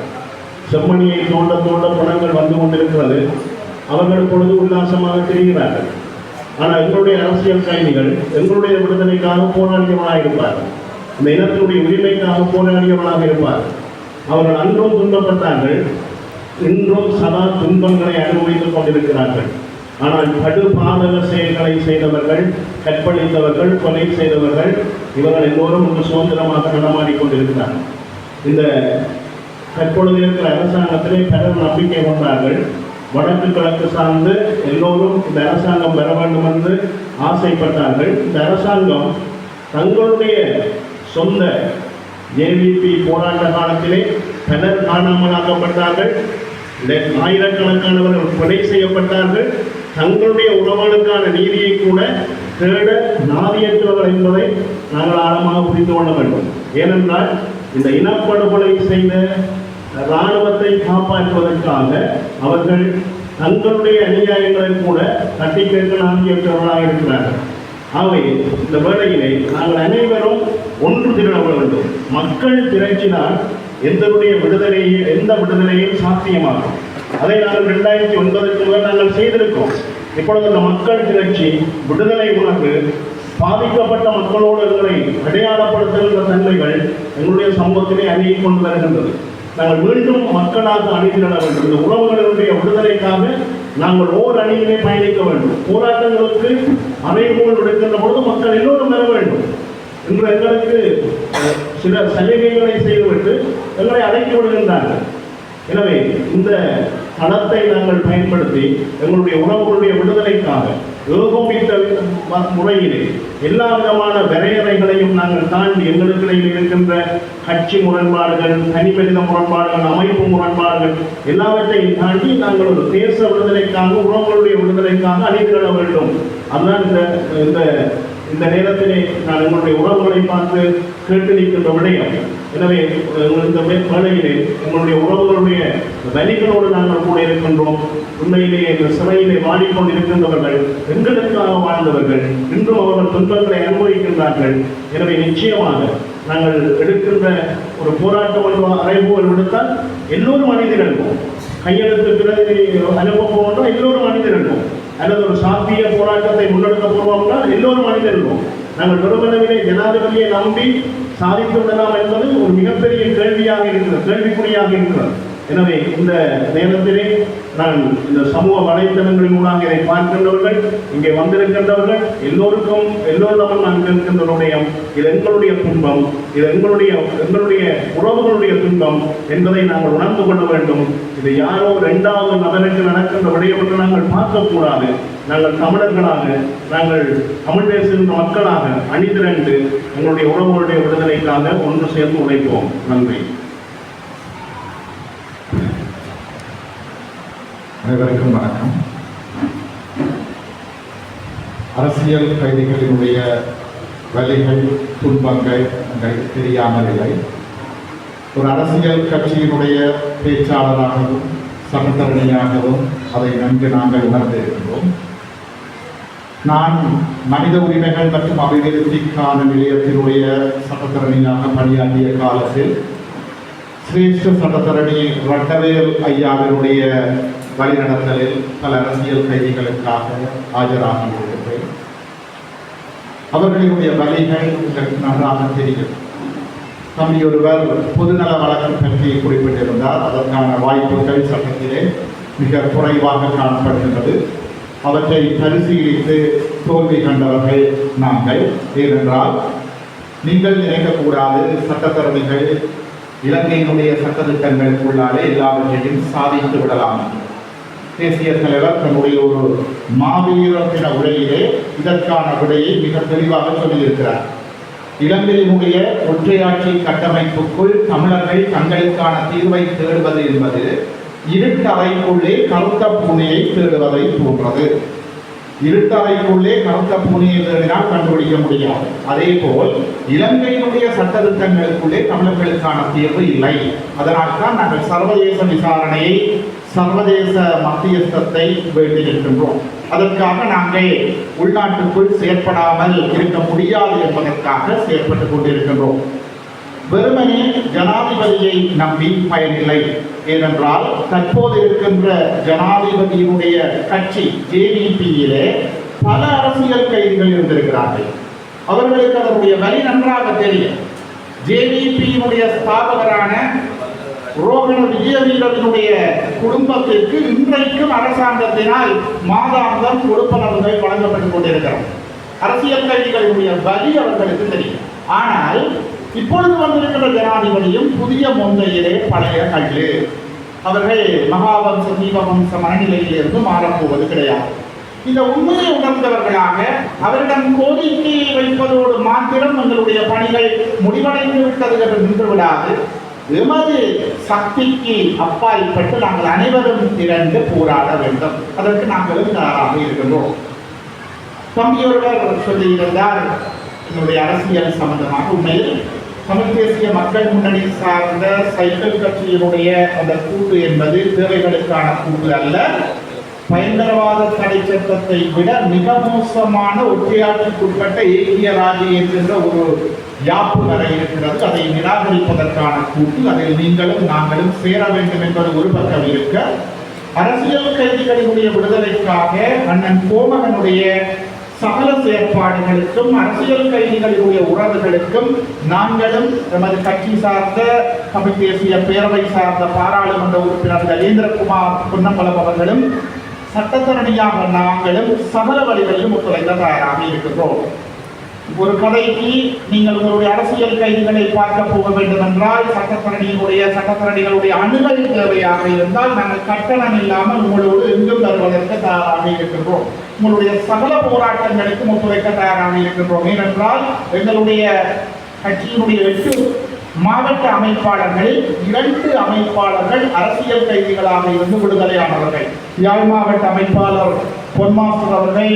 செம்மணியை தோண்ட தோண்ட பணங்கள் வந்து கொண்டிருக்கிறது. அவர்கள் பொழுது உல்லாசமாக தெரிகிறார்கள். ஆனால் எங்களுடைய அரசியல் கைதிகள் எங்களுடைய விடுதலைக்காக போராடியவர்களாக இருப்பார்கள். இந்த இனத்தினுடைய உரிமைக்காக போராடியவர்களாக இருப்பார்கள். அவர்கள் அன்றும் துன்பப்பட்டார்கள், இன்றும் சதா துன்பங்களை அனுபவித்துக் கொண்டிருக்கிறார்கள். ஆனால் கடுபாதக செயல்களை செய்தவர்கள், கற்பழித்தவர்கள், கொலை செய்தவர்கள், இவர்கள் எல்லோரும் இன்று சுதந்திரமாக நடமாடிக்கொண்டிருக்கிறார்கள். இந்த தற்பொழுது இருக்கிற அரசாங்கத்திலே பலர் நம்பிக்கை கொண்டார்கள். வடக்கு கிழக்கு சார்ந்து எல்லோரும் இந்த அரசாங்கம் பெற வேண்டும் என்று ஆசைப்பட்டார்கள். இந்த அரசாங்கம் தங்களுடைய சொந்த ஜேவிபி போராட்ட காலத்திலே பலர் காணாமலாக்கப்பட்டார்கள். ஆயிரக்கணக்கானவர்கள் கொலை செய்யப்பட்டார்கள். தங்களுடைய உறவுகளுக்கான நீதியை கூட தேட நாதியற்றவர்கள் என்பதை நாங்கள் ஆழமாக புரிந்து கொள்ள வேண்டும். ஏனென்றால் இந்த இனப்படுகொலை செய்த இராணுவத்தை காப்பாற்றுவதற்காக அவர்கள் தங்களுடைய அநியாயங்களை கூட தட்டி கேட்க நாதியற்றவர்களாக இருக்கிறார்கள்.
ஆகவே இந்த வேளையிலே நாங்கள் அனைவரும் ஒன்று திரள வேண்டும். மக்கள் திரட்சினால் எந்த விடுதலையும் சாத்தியமாகும். அதை நாங்கள் 2009 முதல் நாங்கள் செய்திருக்கோம். இப்பொழுது அந்த மக்கள் திரட்சி விடுதலை உணர்வு பாதிக்கப்பட்ட மக்களோடு எங்களை அடையாளப்படுத்துகின்ற தன்மைகள் எங்களுடைய சமூகத்திலே அணுகி கொண்டு வருகின்றது. நாங்கள் மீண்டும் மக்களாக அணிதிரள வேண்டும். இந்த உறவுகளுடைய விடுதலைக்காக நாங்கள் ஓர் அணியிலே பயணிக்க வேண்டும். போராட்டங்களுக்கு அறைகோல் விடுக்கின்ற பொழுது மக்கள் எல்லோரும் வர வேண்டும். இன்று எங்களுக்கு சில சலுகைகளை செய்துவிட்டு எங்களை அடக்கி விடுகின்றார்கள். எனவே இந்த பணத்தை நாங்கள் பயன்படுத்தி எங்களுடைய உறவுகளுடைய விடுதலைக்காக ஏகோபித்த முறையிலே எல்லா விதமான வரையறைகளையும் நாங்கள் தாண்டி எங்களுக்கிடையில் இருக்கின்ற கட்சி முரண்பாடுகள், தனிமனித முரண்பாடுகள், அமைப்பு முரண்பாடுகள் எல்லாவற்றையும் தாண்டி நாங்கள் ஒரு தேச விடுதலைக்காக உறவுகளுடைய விடுதலைக்காக அணிதிரள வேண்டும். அதுதான் இந்த நேரத்திலே நான் எங்களுடைய உறவுகளை பார்த்து கேட்டு நிற்கின்ற விடயம். எனவே இந்த வேளையிலே எங்களுடைய உறவுகளுடைய வலிகளோடு நாங்கள் கூட இருக்கின்றோம். உண்மையிலேயே இந்த சிறையிலே வாடிக்கொண்டிருக்கின்றவர்கள் எங்களுக்காக வாழ்ந்தவர்கள், இன்றும் அவர்கள் துன்பங்களை அனுபவிக்கின்றார்கள். எனவே நிச்சயமாக நாங்கள் எடுக்கின்ற ஒரு போராட்டம் அறைபோல் விடுத்தால் எல்லோரும் அணிதிரள்வோம். கையெழுத்து பிறகு அனுப்ப போன்றோம், எல்லோரும் அணிதிரள்வோம். அல்லது ஒரு சாத்திய போராட்டத்தை முன்னெடுக்க போவோம்னா எல்லோரும் அணிதிரள்வோம். நாங்கள் பெருமளவிலே ஜனாதிபதியை நம்பி சாதித்து விடலாம் என்பது ஒரு மிகப்பெரிய கேள்விக்குறியாக இருக்கிறது. எனவே இந்த நேரத்திலே நான் இந்த சமூக வலைத்தளங்களினூடாக இதை பார்க்கின்றவர்கள், இங்கே வந்திருக்கின்றவர்கள் எல்லோரும் நான் கேட்கின்றவருடைய இது எங்களுடைய துன்பம், இது எங்களுடைய உறவுகளுடைய துன்பம் என்பதை நாங்கள் உணர்ந்து கொள்ள வேண்டும். இது யாரோ 2வது நபருக்கு நடக்கின்ற விடயம் என்று நாங்கள் பார்க்கக்கூடாது. நாங்கள் தமிழர்களாக, நாங்கள் தமிழ் பேசுகின்ற மக்களாக அணிதிரண்டு எங்களுடைய உறவுகளுடைய விடுதலைக்காக ஒன்று சேர்ந்து உழைப்போம். நன்றி.
அனைவருக்கும் வணக்கம். அரசியல் கைதிகளினுடைய வலிகள், துன்பங்கள் எங்களுக்கு தெரியாமல் இல்லை. ஒரு அரசியல் கட்சியினுடைய பேச்சாளராகவும் சட்டத்தரணியாகவும் அதை நன்கு நாங்கள் உணர்ந்திருக்கின்றோம். நான் மனித உரிமைகள் மற்றும் அபிவிருத்திக்கான நிலையத்தினுடைய சட்டத்தரணியாக பணியாற்றிய காலத்தில் சிரேஷ்ட சட்டத்தரணி ரட்டவேல் ஐயாவினுடைய வழிநடத்தலில் பல அரசியல் கைதிகளுக்காக ஆஜராக இருக்கிறேன். அவர்களுடைய வழிகள் உங்களுக்கு நன்றாக தெரியும். தம்பி ஒருவர் பொதுநல வழக்கு பற்றி குறிப்பிட்டிருந்தார். அதற்கான வாய்ப்புகள் சட்டத்திலே மிக குறைவாக காணப்படுகின்றது. அவற்றை பரிசீலித்து தோல்வி கண்டவர்கள் நாங்கள். ஏனென்றால் நீங்கள் நினைக்கக்கூடாது சட்டத்தரணிகள் இலங்கையினுடைய சட்டத்திட்டங்களுக்குள்ளாலே எல்லாவற்றையும் சாதித்து விடலாம். தேசிய தலைவர் தன்னுடைய ஒரு மாவீரத்தின உரையிலே இதற்கான விடையை மிக தெளிவாக சொல்லியிருக்கிறார். இலங்கையினுடைய ஒற்றையாட்சி கட்டமைப்புக்குள் தமிழர்கள் தங்களுக்கான தீர்வை தேடுவது என்பது இருட்டறைக்குள்ளே கருத்த பூனையை தேடுவதை போன்றது. இருட்டறைக்குள்ளே கருத்த பூனையை தேடினால் கண்டுபிடிக்க முடியாது. அதே போல் இலங்கையினுடைய சட்டத்திட்டங்களுக்குள்ளே தமிழர்களுக்கான தீர்வு இல்லை. அதனால்தான் நாங்கள் சர்வதேச விசாரணையை, சர்வதேச மத்தியஸ்தத்தை வேண்டியிருக்கின்றோம். அதற்காக நாங்கள் உள்நாட்டுக்குள் செயற்படாமல் இருக்க முடியாது என்பதற்காக செயற்பட்டுக் கொண்டிருக்கின்றோம். வெறுமனே ஜனாதிபதியை நம்பி பயனில்லை. ஏனென்றால் தற்போது இருக்கின்ற ஜனாதிபதியினுடைய கட்சி JVP-யிலே பல அரசியல் கைதிகள் இருந்திருக்கிறார்கள். அவர்களுக்கு அதனுடைய வழி நன்றாக தெரியும். JVP-யினுடைய ஸ்தாபகரான ரோகண விஜயவீரனுடைய குடும்பத்திற்கு இன்றைக்கும் அரசாங்கத்தினால் மாதாந்தம் கொடுப்பனவுகள் வழங்கப்பட்டுக் கொண்டிருக்கிறது. அரசியல் கைதிகளுடைய வழி அவர்களுக்கு தெரியும். ஆனால் இப்பொழுது வந்திருக்கிற ஜனாதிபதியும் புதிய முந்தையிலே பழைய கல்லு. அவர்கள் மகாவம்ச தீபவம்ச மனநிலையிலிருந்து மாறப்போவது கிடையாது. இந்த உண்மையை உணர்ந்தவர்களாக அவரிடம் கோரிக்கையை வைப்பதோடு மாத்திரம் எங்களுடைய பணிகள் முடிவடைந்து விட்டது என்று நின்று விடாது. எமது சக்திக்கு அப்பாற்பட்டு நாங்கள் அனைவரும் திரண்டு போராட வேண்டும். அதற்கு நாங்களும் தயாராக இருக்கின்றோம். தம்பி ஒருவர் சொல்லியிருந்தார் என்னுடைய அரசியல் சம்பந்தமாக. உண்மையில் தமிழ் தேசிய மக்கள் முன்னணி சார்ந்த சைக்கிள் கட்சியினுடைய அந்த கூட்டு என்பது தேவைகளுக்கான கூட்டு அல்ல. பயங்கரவாத தடை சட்டத்தை விட மிக மோசமான ஒற்றையாட்சிக்குட்பட்ட ஏகிய ராஜ்யம் என்கின்ற ஒரு யாப்பு வர இருக்கிறது. அதை நிராகரிப்பதற்கான கூட்டு, அதில் நீங்களும் நாங்களும் சேர வேண்டும் என்பது ஒரு பக்கம் இருக்க, அரசியல் கைதிகளினுடைய விடுதலைக்காக அண்ணன் கோமகனுடைய சகல செயற்பாடுகளுக்கும் அரசியல் கைதிகளுடைய உறவுகளுக்கும் நாங்களும் எமது கட்சி சார்ந்த தமிழ் தேசிய பேரவை சார்ந்த பாராளுமன்ற உறுப்பினர் கஜேந்திரகுமார் பொன்னம்பலம் அவர்களும் சட்டத்தரணியாக நாங்களும் சகல வழிகளிலும் ஒத்துழைக்க தயாராக இருக்கின்றோம். ஒரு கதைக்கு நீங்கள் உங்களுடைய அரசியல் கைதிகளை பார்க்க போக வேண்டும் என்றால் சட்டத்தரணிகளுடைய அணுகல் தேவையாக இருந்தால் நாங்கள் கட்டணம் இல்லாமல் உங்களோடு எங்கும் வருவதற்கு தயாராக இருக்கின்றோம். உங்களுடைய சகல போராட்டங்களுக்கும் ஒத்துழைக்க தயாராக இருக்கின்றோம். ஏனென்றால் எங்களுடைய கட்சியினுடைய 8 மாவட்ட அமைப்பாளர்களில் 2 அமைப்பாளர்கள் அரசியல் கைதிகளாக இருந்து விடுதலையானவர்கள். யாழ் மாவட்ட அமைப்பாளர் பொன்மாஸ்டர் அவர்கள்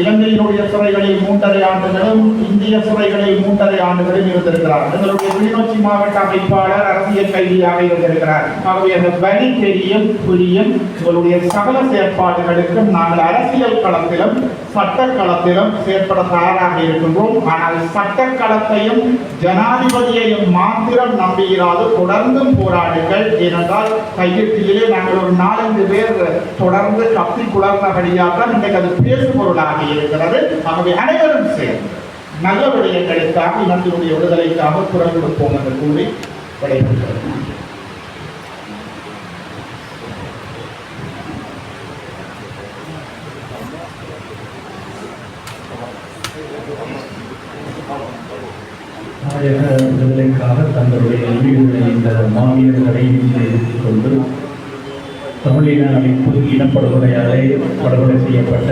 இலங்கையினுடைய சிறைகளில் 3.5 ஆண்டுகளும் இந்திய சிறைகளில் 3.5 ஆண்டுகளும் இருந்திருக்கிறார். எங்களுடைய கிளிநொச்சி மாவட்ட அமைப்பாளர் அரசியல் கைதியாக இருந்திருக்கிறார். ஆகவே அந்த வழி தெரியும் புரியும். உங்களுடைய சகல செயற்பாடுகளுக்கும் நாங்கள் அரசியல் களத்திலும் சட்ட களத்திலும் செயற்பட தயாராக இருக்கின்றோம். ஆனால் சட்ட களத்தையும் ஜனாதிபதியையும் மாத்திரம் நம்பியிராது தொடர்ந்தும் போராடுங்கள். ஏனென்றால் கையெழுத்திலே நாங்கள் ஒரு 4-5 பேர் தொடர்ந்து கத்தி குளர்ந்தபடியால்தான் இன்றைக்கு அது பேசு பொருளாக இருக்கிறது. ஆகவே அனைவரும் சேர்ந்து நல்ல விடயங்களுக்காக இனத்தினுடைய விடுதலைக்காக குரல் கொடுப்போம் என்று கூறி விடைபெறுகிறோம்.
நாயக விடுதலைக்காக தங்களுடைய உயிர்களை இந்த மாவீரர்களை எடுத்துக் கொண்டு தமிழின அமைப்பு இனப்படுகொலையாலே படுகொலை செய்யப்பட்ட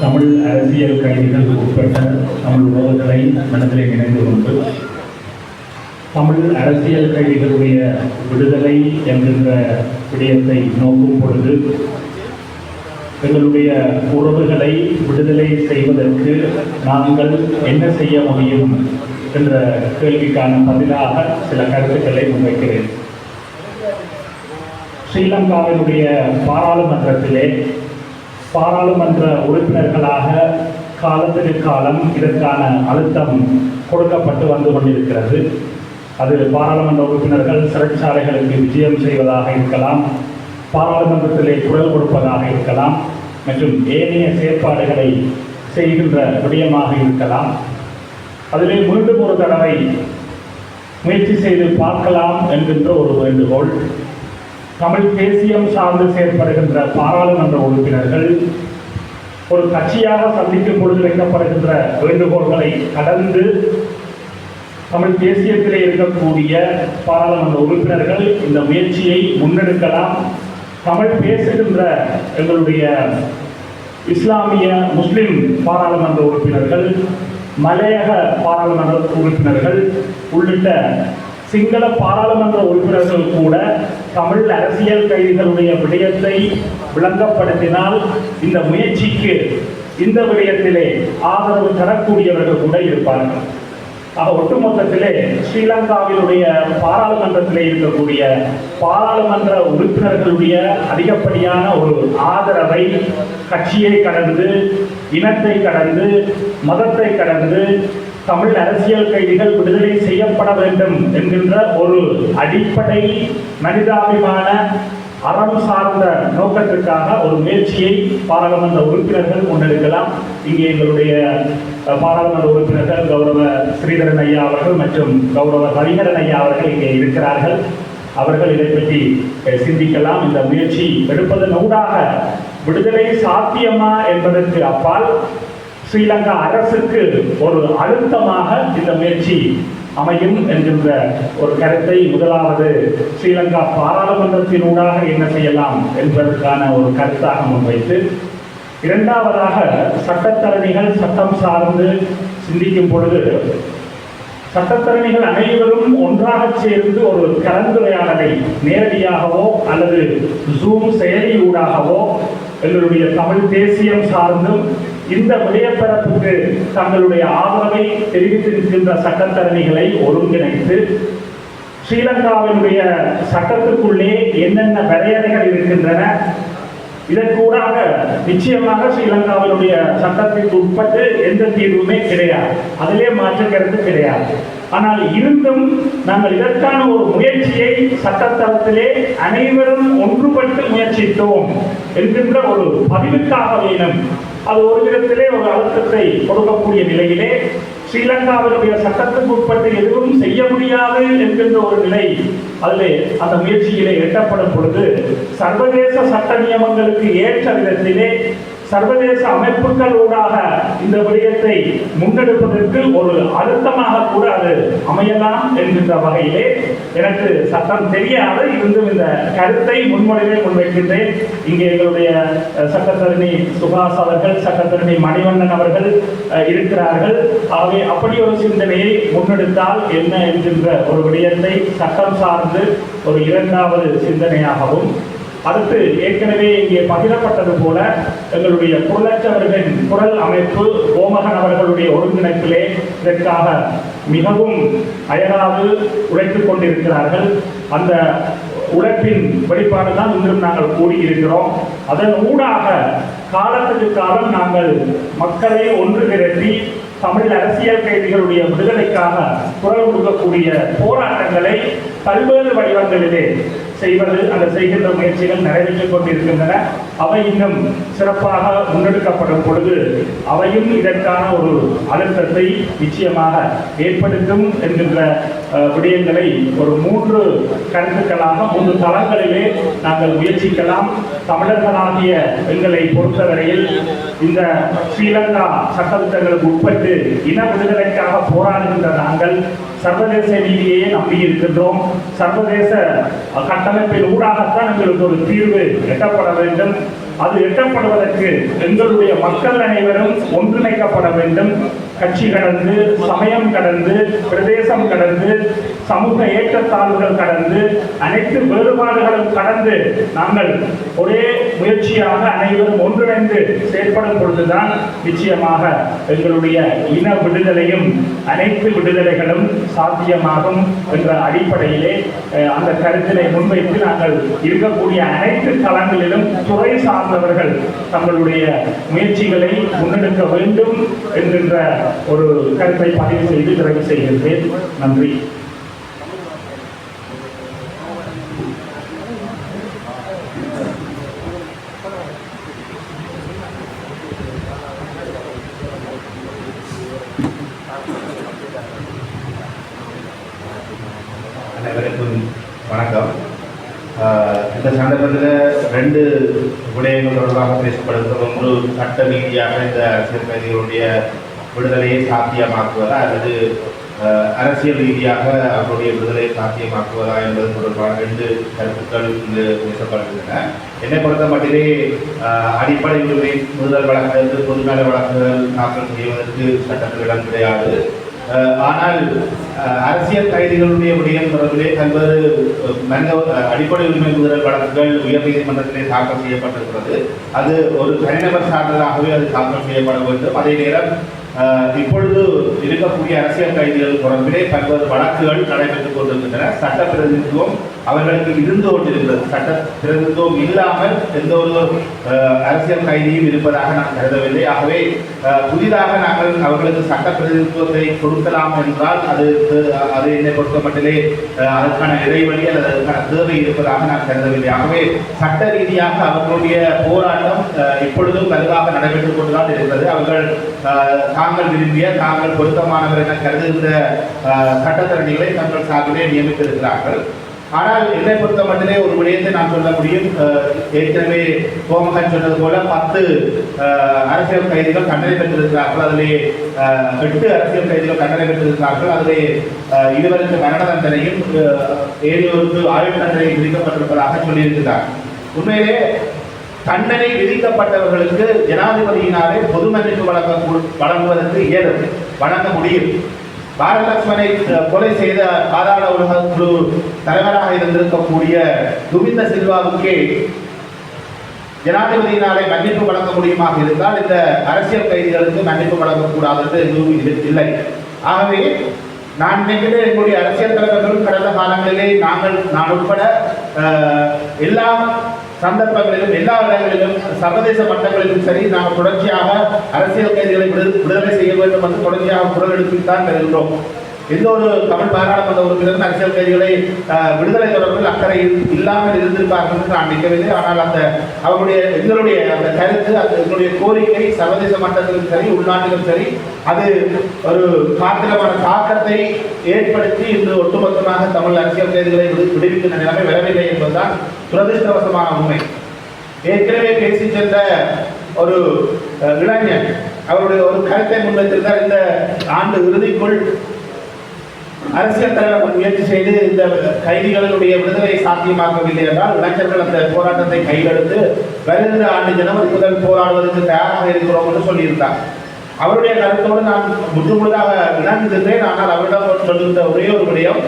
தமிழ் அரசியல் கைதிகள் உட்பட்ட தமிழ் உறவுகளை மனதிலே நினைந்து கொண்டு தமிழ் அரசியல் கைதிகளுடைய விடுதலை என்கின்ற விடயத்தை நோக்கும் பொழுது எங்களுடைய உறவுகளை விடுதலை செய்வதற்கு நாங்கள் என்ன செய்ய முடியும் என்ற கேள்விக்கான பதிலாக சில கருத்துக்களை முன்வைக்கிறேன். ஸ்ரீலங்காவினுடைய பாராளுமன்றத்திலே பாராளுமன்ற உறுப்பினர்களாக காலத்திற்கு காலம் இதற்கான அழுத்தம் கொடுக்கப்பட்டு வந்து கொண்டிருக்கிறது. அது பாராளுமன்ற உறுப்பினர்கள் சிறைச்சாலைகளுக்கு விஜயம் செய்வதாக இருக்கலாம், பாராளுமன்றத்திலே குரல் கொடுப்பதாக இருக்கலாம், மற்றும் ஏனைய செயற்பாடுகளை செய்கின்ற விடயமாக இருக்கலாம். அதிலே மீண்டும் ஒரு தடவை முயற்சி செய்து பார்க்கலாம் என்கின்ற ஒரு வேண்டுகோள். தமிழ் தேசியம் சார்ந்து செயற்படுகின்ற பாராளுமன்ற உறுப்பினர்கள் ஒரு கட்சியாக சந்திக்கும் பொழுது வைக்கப்படுகின்ற வேண்டுகோள்களை கடந்து தமிழ் தேசியத்திலே இருக்கக்கூடிய பாராளுமன்ற உறுப்பினர்கள் இந்த முயற்சியை முன்னெடுக்கலாம். தமிழ் பேசுகின்ற எங்களுடைய இஸ்லாமிய முஸ்லிம் பாராளுமன்ற உறுப்பினர்கள், மலையக பாராளுமன்ற உறுப்பினர்கள் உள்ளிட்ட சிங்கள பாராளுமன்ற உறுப்பினர்கள் கூட தமிழ் அரசியல் கைதிகளுடைய விடயத்தை விளங்கப்படுத்தினால் இந்த முயற்சிக்கு இந்த விடயத்திலே ஆதரவு தரக்கூடியவர்கள் கூட இருப்பார்கள். ஒட்டுமொத்தத்திலே ஸ்ரீலங்காவினுடைய பாராளுமன்றத்திலே இருக்கக்கூடிய பாராளுமன்ற உறுப்பினர்களுடைய அதிகப்படியான ஒரு ஆதரவை கட்சியை கடந்து, இனத்தை கடந்து, மதத்தை கடந்து தமிழ் அரசியல் கைதிகள் விடுதலை செய்யப்பட வேண்டும் என்கின்ற ஒரு அடிப்படை மனிதாபிமான அறம் சார்ந்த நோக்கத்திற்காக ஒரு முயற்சியை பாராளுமன்ற உறுப்பினர்கள் முன்னெடுக்கலாம். இங்கே எங்களுடைய பாராளுமன்ற உறுப்பினர்கள் கௌரவ ஸ்ரீதரன் ஐயா அவர்கள் மற்றும் கௌரவ ஹரிஹரன் ஐயா அவர்கள் இங்கே இருக்கிறார்கள். அவர்கள் இதை பற்றி சிந்திக்கலாம். இந்த முயற்சி எடுப்பதன் ஊடாக விடுதலை சாத்தியமா என்பதற்கு அப்பால் ஸ்ரீலங்கா அரசுக்கு ஒரு அழுத்தமாக இந்த முயற்சி அமையும் என்கின்ற ஒரு கருத்தை முதலாவது ஸ்ரீலங்கா பாராளுமன்றத்தினூடாக என்ன செய்யலாம் என்பதற்கான ஒரு கருத்தாக முன்வைத்து, இரண்டாவதாக சட்டத்தரணிகள் சட்டம் சார்ந்து சிந்திக்கும் பொழுது சட்டத்தரணிகள் அனைவரும் ஒன்றாக சேர்ந்து ஒரு கலந்துரையாடலை நேரடியாகவோ அல்லது ஜூம் செயலியூடாகவோ எங்களுடைய தமிழ் தேசியம் சார்ந்தும் இந்த விடயப்பரப்புக்கு தங்களுடைய ஆதரவை தெரிவித்திருக்கின்ற சட்டத்தரணிகளை ஒருங்கிணைத்து ஸ்ரீலங்காவினுடைய சட்டத்துக்குள்ளே என்னென்ன வரையறைகள் இருக்கின்றன,
இதற்கூடாக நிச்சயமாக ஸ்ரீலங்காவினுடைய சட்டத்திற்கு உட்பட்டு எந்த தீர்வுமே கிடையாது, அதிலே மாற்று கருத்து கிடையாது. ஆனால் இருந்தும் நாங்கள் இதற்கான ஒரு முயற்சியை சட்டத்தளத்திலே அனைவரும் ஒன்றுபட்டு முயற்சித்தோம் என்கின்ற ஒரு பதிவுக்காக வேணும். அது ஒரு விதத்திலே ஒரு அழுத்தத்தை கொடுக்கக்கூடிய நிலையிலே ஸ்ரீலங்காவினுடைய சட்டத்துக்கு உட்பட்டு எதுவும் செய்ய முடியாது என்கின்ற ஒரு நிலை அதிலே அந்த முயற்சியிலே எட்டப்படும் பொழுது சர்வதேச சட்ட நியமங்களுக்கு ஏற்ற விதத்திலே சர்வதேச அமைப்புகளூடாக இந்த விடயத்தை முன்னெடுப்பதற்கு ஒரு அழுத்தமாக கூட அது அமையலாம் என்கின்ற வகையிலே எனக்கு சட்டம் தெரியாது, இருந்தும் இந்த கருத்தை முன்வைக்கின்றேன். இங்கே எங்களுடைய சட்டத்தரணி சுபாஷ் அவர்கள், சட்டத்தரணி மணிவண்ணன் அவர்கள் இருக்கிறார்கள். ஆகவே அப்படி ஒரு சிந்தனையை முன்னெடுத்தால் என்ன என்கின்ற ஒரு விடயத்தை சட்டம் சார்ந்து ஒரு இரண்டாவது சிந்தனையாகவும், அடுத்து ஏற்கனவே இங்கே பகிரப்பட்டது போல எங்களுடைய குரலற்றவர்களின் குரல் அமைப்பு கோமகன் அவர்களுடைய ஒருங்கிணைப்பிலே இதற்காக மிகவும் அயராது உழைத்துக் கொண்டிருக்கிறார்கள். அந்த உழைப்பின் வெளிப்பாடுதான் இன்றும் நாங்கள் கூடியிருக்கிறோம். அதன் ஊடாக காலத்துக்கு காலம் நாங்கள் மக்களை ஒன்று திரட்டி தமிழ் அரசியல் கைதிகளுடைய விடுதலைக்காக குரல் கொடுக்கக்கூடிய போராட்டங்களை பல்வேறு வடிவங்களிலே செய்வது, அந்த செய்கின்ற முயற்சிகள் நிறைவேற்றிக் கொண்டிருக்கின்றன. அவை இன்னும் சிறப்பாக முன்னெடுக்கப்படும் பொழுது அவையும் இதற்கான ஒரு அழுத்தத்தை நிச்சயமாக ஏற்படுத்தும் என்கின்ற விடயங்களை ஒரு 3 கருத்துக்களாக 3 தளங்களிலே நாங்கள் முயற்சிக்கலாம். தமிழர்களாகிய எங்களை பொறுத்தவரையில் இந்த ஸ்ரீலங்கா சட்டத்திட்டங்களுக்கு உட்பட்டு இன விடுதலைக்காக போராடுகின்ற நாங்கள் சர்வதேச நீதியையே நம்பியிருக்கின்றோம். சர்வதேச கட்டமைப்பின் ஊடாகத்தான் எங்களுக்கு ஒரு தீர்வு எட்டப்பட வேண்டும். அது எட்டப்படுவதற்கு எங்களுடைய மக்கள் அனைவரும் ஒன்றிணைக்கப்பட வேண்டும். கட்சி கடந்து, சமயம் கடந்து, பிரதேசம் கடந்து, சமூக ஏற்றத்தாழ்வுகள் கடந்து, அனைத்து வேறுபாடுகளும் கடந்து நாங்கள் ஒரே முயற்சியாக அனைவரும் ஒன்றிணைந்து செயற்படும் பொழுதுதான் நிச்சயமாக எங்களுடைய இன விடுதலையும் அனைத்து விடுதலைகளும் சாத்தியமாகும் என்ற அடிப்படையிலே அந்த கருத்தினை முன்வைத்து நாங்கள் இருக்கக்கூடிய அனைத்து களங்களிலும் துறை சார்ந்தவர்கள் தங்களுடைய முயற்சிகளை முன்னெடுக்க வேண்டும் என்கின்ற ஒரு கருத்தை பதிவு செய்து நிறைவு செய்கின்றேன். நன்றி.
அனைவருக்கும் வணக்கம். இந்த சந்தர்ப்பத்தில் 2 விடயங்கள் தொடர்பாக பேசப்படுகிறது. ஒன்று, சட்ட ரீதியாக இந்த அரசியல் கைதிகளுடைய விடுதலையை சாத்தியமாக்குவதா அல்லது அரசியல் ரீதியாக அவருடைய விடுதலையை சாத்தியமாக்குவதா என்பது தொடர்பான 2 கருத்துக்கள் இங்கு பேசப்படுகின்றன. என்னை பொறுத்த மட்டிலே அடிப்படை உரிமை முதல் வழக்கு, பொதுநல வழக்குகள் தாக்கல் செய்வதற்கு சட்டத்தில் இடம் கிடையாது. ஆனால் அரசியல் கைதிகளுடைய விடயம் தொடர்பிலே பல்வேறு அடிப்படை உரிமை முதல் வழக்குகள் உயர் நீதிமன்றத்திலே தாக்கல் செய்யப்பட்டிருக்கிறது. அது ஒரு தனிநபர் சார்ந்ததாகவே அது தாக்கல் செய்யப்பட வேண்டும். அதே நேரம் இப்பொழுது இருக்கக்கூடிய அரசியல் கைதிகள் தொடர்பிலே பல்வேறு வழக்குகள் நடைபெற்றுக் கொண்டிருக்கின்றன. சட்ட பிரதிநிதித்துவம் அவர்களுக்கு இருந்து கொண்டிருக்கிறது. சட்ட பிரதிநிதித்துவம் இல்லாமல் எந்த ஒரு அரசியல் கைதியும் இருப்பதாக நான் கருதவில்லை. ஆகவே புதிதாக நாங்கள் அவர்களுக்கு சட்ட பிரதிநிதித்துவத்தை கொடுக்கலாம் என்றால் அது என்னை பொறுத்த மட்டிலே அதற்கான இடைவெளி அல்லது அதற்கான தேவை இருப்பதாக நான் கருதவில்லை. ஆகவே சட்ட ரீதியாக அவர்களுடைய போராட்டம் இப்பொழுதும் வலுவாக நடைபெற்றுக் கொண்டுதான் இருக்கிறது. அவர்கள் தாங்கள் விரும்பிய, தாங்கள் பொருத்தமானவர் என கருதுகின்ற சட்டத்தரணிகளை தங்கள் சார்பிலே நியமித்திருக்கிறார்கள். ஆனால் என்னை பொறுத்த மட்டிலே ஒரு விடயத்தை நான் சொல்ல முடியும். ஏற்கனவே கோமகன் சொன்னது போல 10 அரசியல் கைதிகள் தண்டனை பெற்றிருக்கிறார்கள். அதிலே 8 அரசியல் கைதிகள் தண்டனை பெற்றிருக்கிறார்கள். அதிலே 20 மரண தண்டனையும் 7 ஆயுள் தண்டனை விதிக்கப்பட்டிருப்பதாக சொல்லியிருக்கிறார். உண்மையிலே தண்டனை விதிக்கப்பட்டவர்களுக்கு ஜனாதிபதியினாலே பொது மன்னிப்பு வழங்குவதற்கு வழங்க முடியும். பாரலட்சுமனை கொலை செய்த பாதாள உலக குழு தலைவராக இருந்திருக்கக்கூடிய துமிந்த சில்வாவுக்கே ஜனாதிபதியினாலே மன்னிப்பு வழங்க முடியுமாக இருந்தால் இந்த அரசியல் கைதிகளுக்கு மன்னிப்பு வழங்கக்கூடாது என்று எதுவும் இல்லை. ஆகவே நான் நினைக்கிறேன், எங்களுடைய அரசியல் தலைவர்களும் கடந்த காலங்களிலே நான் உட்பட எல்லா சந்தர்ப்பங்களிலும் எல்லா இடங்களிலும் சர்வதேச மட்டங்களிலும் சரி நாம் தொடர்ச்சியாக அரசியல் கைதிகளை விடுதலை செய்ய வேண்டும் என்று தொடர்ச்சியாக குரல் எடுத்துத்தான் வருகின்றோம். எந்த ஒரு தமிழ் பாராளுமன்ற உறுப்பினரும் அரசியல் கைதிகளை விடுதலை தொடர்பில் அக்கறை இல்லாமல் இருந்திருப்பார்கள் என்று நான் நினைக்கவில்லை. ஆனால் எங்களுடைய அந்த கருத்து, எங்களுடைய கோரிக்கை சர்வதேச மட்டத்திலும் சரி உள்நாட்டிலும் சரி அது ஒரு மாத்திரமான தாக்கத்தை ஏற்படுத்தி இன்று ஒட்டுமொத்தமாக தமிழ் அரசியல் கைதிகளை விடுவிக்கின்ற நிலைமை வரவில்லை என்பதுதான் துரதிருஷ்டவசமான உண்மை. ஏற்கனவே பேசி சென்ற ஒரு இளைஞர் அவருடைய ஒரு கருத்தை முன்வைத்திருந்தார். இந்த ஆண்டு இறுதிக்குள் அரசியல் தலைவர்கள் முயற்சி செய்து இந்த கைதிகளுடைய விடுதலையை சாத்தியமாக்கவில்லை என்றால் இளைஞர்கள் அந்த போராட்டத்தை கையெடுத்து வருகின்ற ஆண்டு ஜனவரி முதல் போராடுவதற்கு தயாராக இருக்கிறோம் என்று சொல்லியிருந்தார். அவருடைய கருத்தோடு நான் முற்றுமுழுதாக இணங்குகின்றேன். ஆனால் அவரிடம் சொல்லுகின்ற ஒரே ஒரு விடயம்,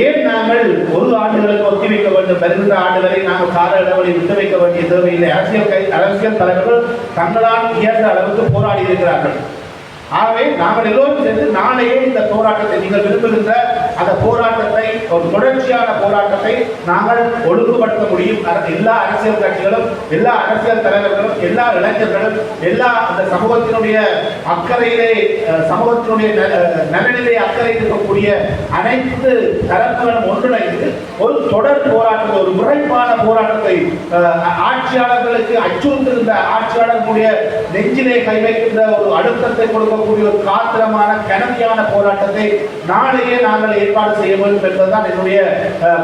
ஏன் நாங்கள் ஒரு ஆண்டுகளுக்கு ஒத்தி வைக்க வேண்டும்? வருகின்ற ஆண்டு வரை நாங்கள் கால இடைவெளி விட்டு வைக்க வேண்டிய தேவையில்லை. அரசியல் தலைவர்கள் தங்களால் இயன்ற அளவுக்கு போராடி இருக்கிறார்கள். ஆகவே நாங்கள் எல்லோரும் சேர்ந்து நாளையே இந்த போராட்டத்தை, நீங்கள் விரும்புகின்ற அந்த போராட்டத்தை, ஒரு தொடர்ச்சியான போராட்டத்தை நாங்கள் ஒழுங்குபடுத்த முடியும். எல்லா அரசியல் கட்சிகளும், எல்லா அரசியல் தலைவர்களும், எல்லா இளைஞர்களும், எல்லா அந்த சமூகத்தினுடைய அக்கறையிலே, சமூகத்தினுடைய நலனிலே அக்கறை இருக்கக்கூடிய அனைத்து தரப்புகளும் ஒன்றிணைந்து ஒரு தொடர் போராட்டத்தை, ஒரு முறைப்பான போராட்டத்தை, ஆட்சியாளர்களுக்கு அச்சுறுத்துகின்ற, ஆட்சியாளர்களுடைய நெஞ்சிலே கை வைக்கின்ற ஒரு அழுத்தத்தை கொடுக்கக்கூடிய ஒரு காத்திரமான கனதியான போராட்டத்தை நாளையே நாங்கள் ஏற்பாடு செய்ய வேண்டும் என்பதுதான் என்னுடைய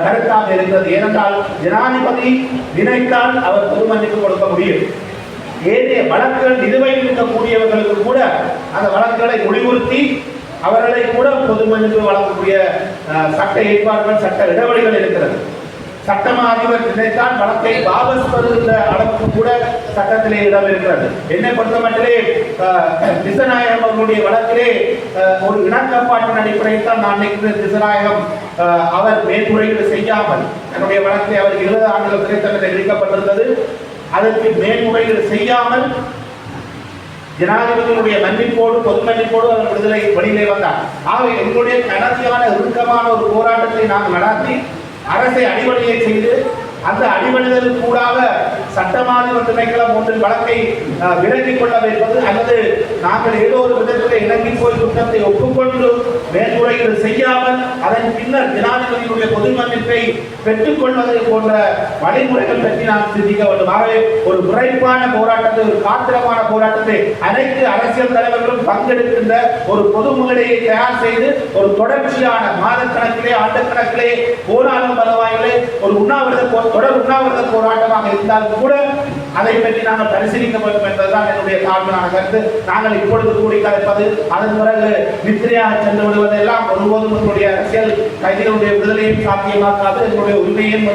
கருத்தாக இருக்கிறது. ஏனென்றால் ஜனாதிபதி நினைத்தால் அவர் பொது மன்னிப்பு கொடுக்க முடியும். ஏனைய வழக்குகள் நிலுவையில் இருக்கக்கூடியவர்களுக்கு கூட அந்த வழக்குகளை முடிவுறுத்தி அவர்களை கூட பொது மன்னிப்பு வழங்கக்கூடிய சட்ட ஏற்பாடுகள், சட்ட இடைவெளிகள் இருக்கிறது. சட்டமா அதிபர் நினைத்தால் வழக்கை வாபஸ் பெறுகின்ற அளவுக்கு கூட சட்டத்திலே இடம் இருக்கிறது. என்னை பொறுத்தமட்டிலே திசநாயகம் அவர்களுடைய வழக்கிலே ஒரு இணக்கப்பாட்டின் அடிப்படையில் தான் நான் நினைக்கிறேன். திசநாயகம் அவர் மேல்முறையீடு செய்யாமல், என்னுடைய வழக்கிலே அவர் 20 ஆண்டுகள் சிறை தண்டனை விதிக்கப்பட்டிருந்தது. அதற்கு மேல்முறையீடு செய்யாமல் ஜனாதிபதியினுடைய மன்னிப்போடு, பொது மன்னிப்போடு அவர் விடுதலை வழியிலே வந்தார். ஆகவே எங்களுடைய கனதியான இறுக்கமான ஒரு போராட்டத்தை நாங்கள் நடத்தி அரசை அடிவடையை செய்து அந்த அடிவடைதல் கூடாக சட்டமாதிபர் திணைக்களம் ஒன்றின் வழக்கை விலக்கிக் கொள்ள வைப்பது, அல்லது நாங்கள் ஏதோ ஒரு விதத்தில் இணங்கி போய் குற்றத்தை ஒப்புக்கொண்டு மேல்முறையீடு செய்யாமல் அதன் பின்னர் ஜனாதிபதியுடைய பொது மன்னிப்பை பெற்றுக் கொள்வது போன்ற வழிமுறைகள் பற்றி நாம் சிந்திக்க வேண்டும். ஆகவே ஒரு முறைப்பான போராட்டத்தை, ஒரு காத்திரமான போராட்டத்தை அனைத்து அரசியல் தலைவர்களும் பங்கெடுக்கின்ற ஒரு பொது முகடையை தயார் செய்து ஒரு தொடர்ச்சியான மாதக்கணக்கிலே, ஆண்டுக்கணக்கிலே, போராடும் பரவாயில்லை ஒரு தொடர் உண்ணாவிரத போராட்டமாக இருந்தால் கூட அதை பற்றி நாங்கள் பரிசீலிக்க வேண்டும் என்பதுதான் என்னுடைய தாழ்மையான கருத்து. நாங்கள் இப்பொழுது கூடி கலைப்பது, அதன் பிறகு நித்திரையாக சென்று விடுவதெல்லாம் ஒருபோதும் என்னுடைய அரசியல் கைதிகளுடைய விடுதலையும் சாத்தியமாக்காது, என்னுடைய உரிமையும்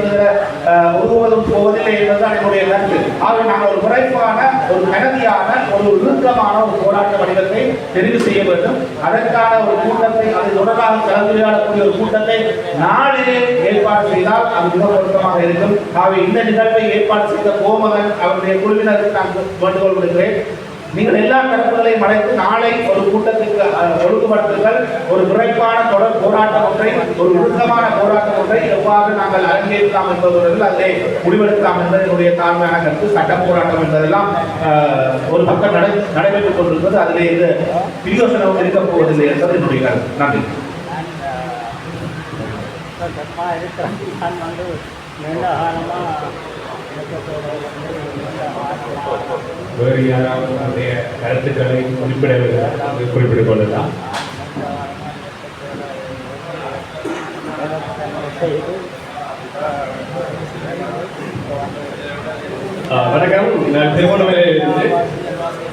ஒருபோதும் போவதில்லை என்பதுதான் என்னுடைய கருத்து. ஆகவே நாங்கள் ஒரு முறைப்பான, ஒரு கனதியான, ஒரு இறுக்கமான ஒரு போராட்ட வடிவத்தை தெரிவு செய்ய வேண்டும். அதற்கான ஒரு கூட்டத்தை, அது தொடர்பாக கலந்துரையாடக்கூடிய ஒரு கூட்டத்தை நாளே ஏற்பாடு செய்தால் அது மிக பொருத்தமாக இருக்கும். ஆகவே இந்த நிகழ்வை ஏற்பாடு செய்த கோமகன் அவருடைய குழுவினருக்கு நான் வேண்டுகோள் விடுகிறேன். நீங்கள் எல்லா தரப்புகளையும் அழைத்து நாளை ஒரு கூட்டத்துக்கு ஒழுங்குபடுத்துங்கள். ஒரு விரைப்பான தொடர் போராட்டம் ஒன்றை, ஒரு ஒழுக்கமான போராட்டம் ஒன்றை எவ்வாறு நாங்கள் அரங்கேற்கலாம் என்பவர்கள் அதிலே முடிவெடுக்கலாம் என்பது என்னுடைய தாழ்மையான கருத்து. சட்ட போராட்டம் என்பதெல்லாம் ஒரு பக்கம் நடைபெற்றுக் கொண்டிருப்பது, அதிலே இந்த பிரியோசனம் இருக்கப் போவதில்லை என்பது என்னுடைய கருத்து. நன்றி.
வேறு யாராவது அதே கருத்துக்களை குறிப்பிட்டுக் கொள்ளலாம். வணக்கம், நான் திருவண்ணாமலையில் இருந்து.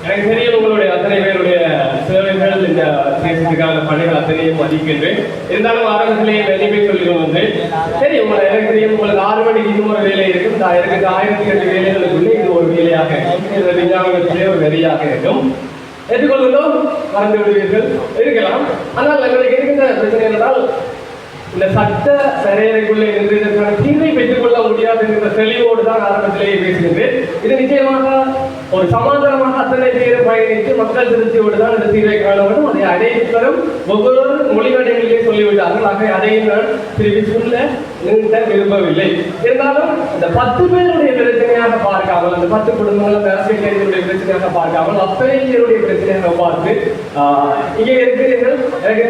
எனக்கு தெரியும் உங்களுடைய அத்தனை பேருடைய சேவைகள், இந்த தேசத்துக்கான பணிகள் அத்தனையும் மதிக்கின்றேன். இருந்தாலும் ஆரம்பத்திலேயே வெளியே சொல்லிக்கணும் வந்து சரி, உங்களை எனக்கு தெரியும் உங்களுக்கு 6 மணிக்கு இன்னும் ஒரு வேலை இருக்கும். எனக்கு 1008 வேலைகளுக்குள்ளே இது ஒரு வேலையாக இந்த விஞ்ஞானத்திலே ஒரு வேலையாக இருக்கும். ஏற்றுக்கொள்ளுங்களோ, மறந்து விடுவீர்கள் இருக்கலாம். ஆனால் எங்களுக்கு இருக்கின்ற பிரச்சனை என்றால் இந்த சட்ட வரையறைக்குள்ளே இருந்து இதற்கான தீர்வை பெற்றுக் கொள்ள முடியாது என்ற தெளிவோடு தான் ஆரம்பத்திலேயே பேசுகின்றேன். இது நிச்சயமாக
ஒரு சமாதானமாக அத்தனை பேரும் பயணித்து மக்கள் திருப்தியோடு தான் இந்த தீர்வை காண வேண்டும். அதை அனைவரும் ஒவ்வொரு மொழிவடைகளிலே சொல்லிவிட்டார்கள். ஆக அதையும் நான் திருப்பி சொல்ல விரும்பவில்லை. இருந்தாலும் இந்த 10 பேருடைய பிரச்சனையாக பார்க்காமல், அந்த 10 குடும்பங்கள் அந்த அரசியல் கைதிகளுடைய பிரச்சனையாக பார்க்காமல் அத்தனை பேருடைய பிரச்சனையாக பார்த்து இங்கே இருக்கிறீர்கள். எனக்கு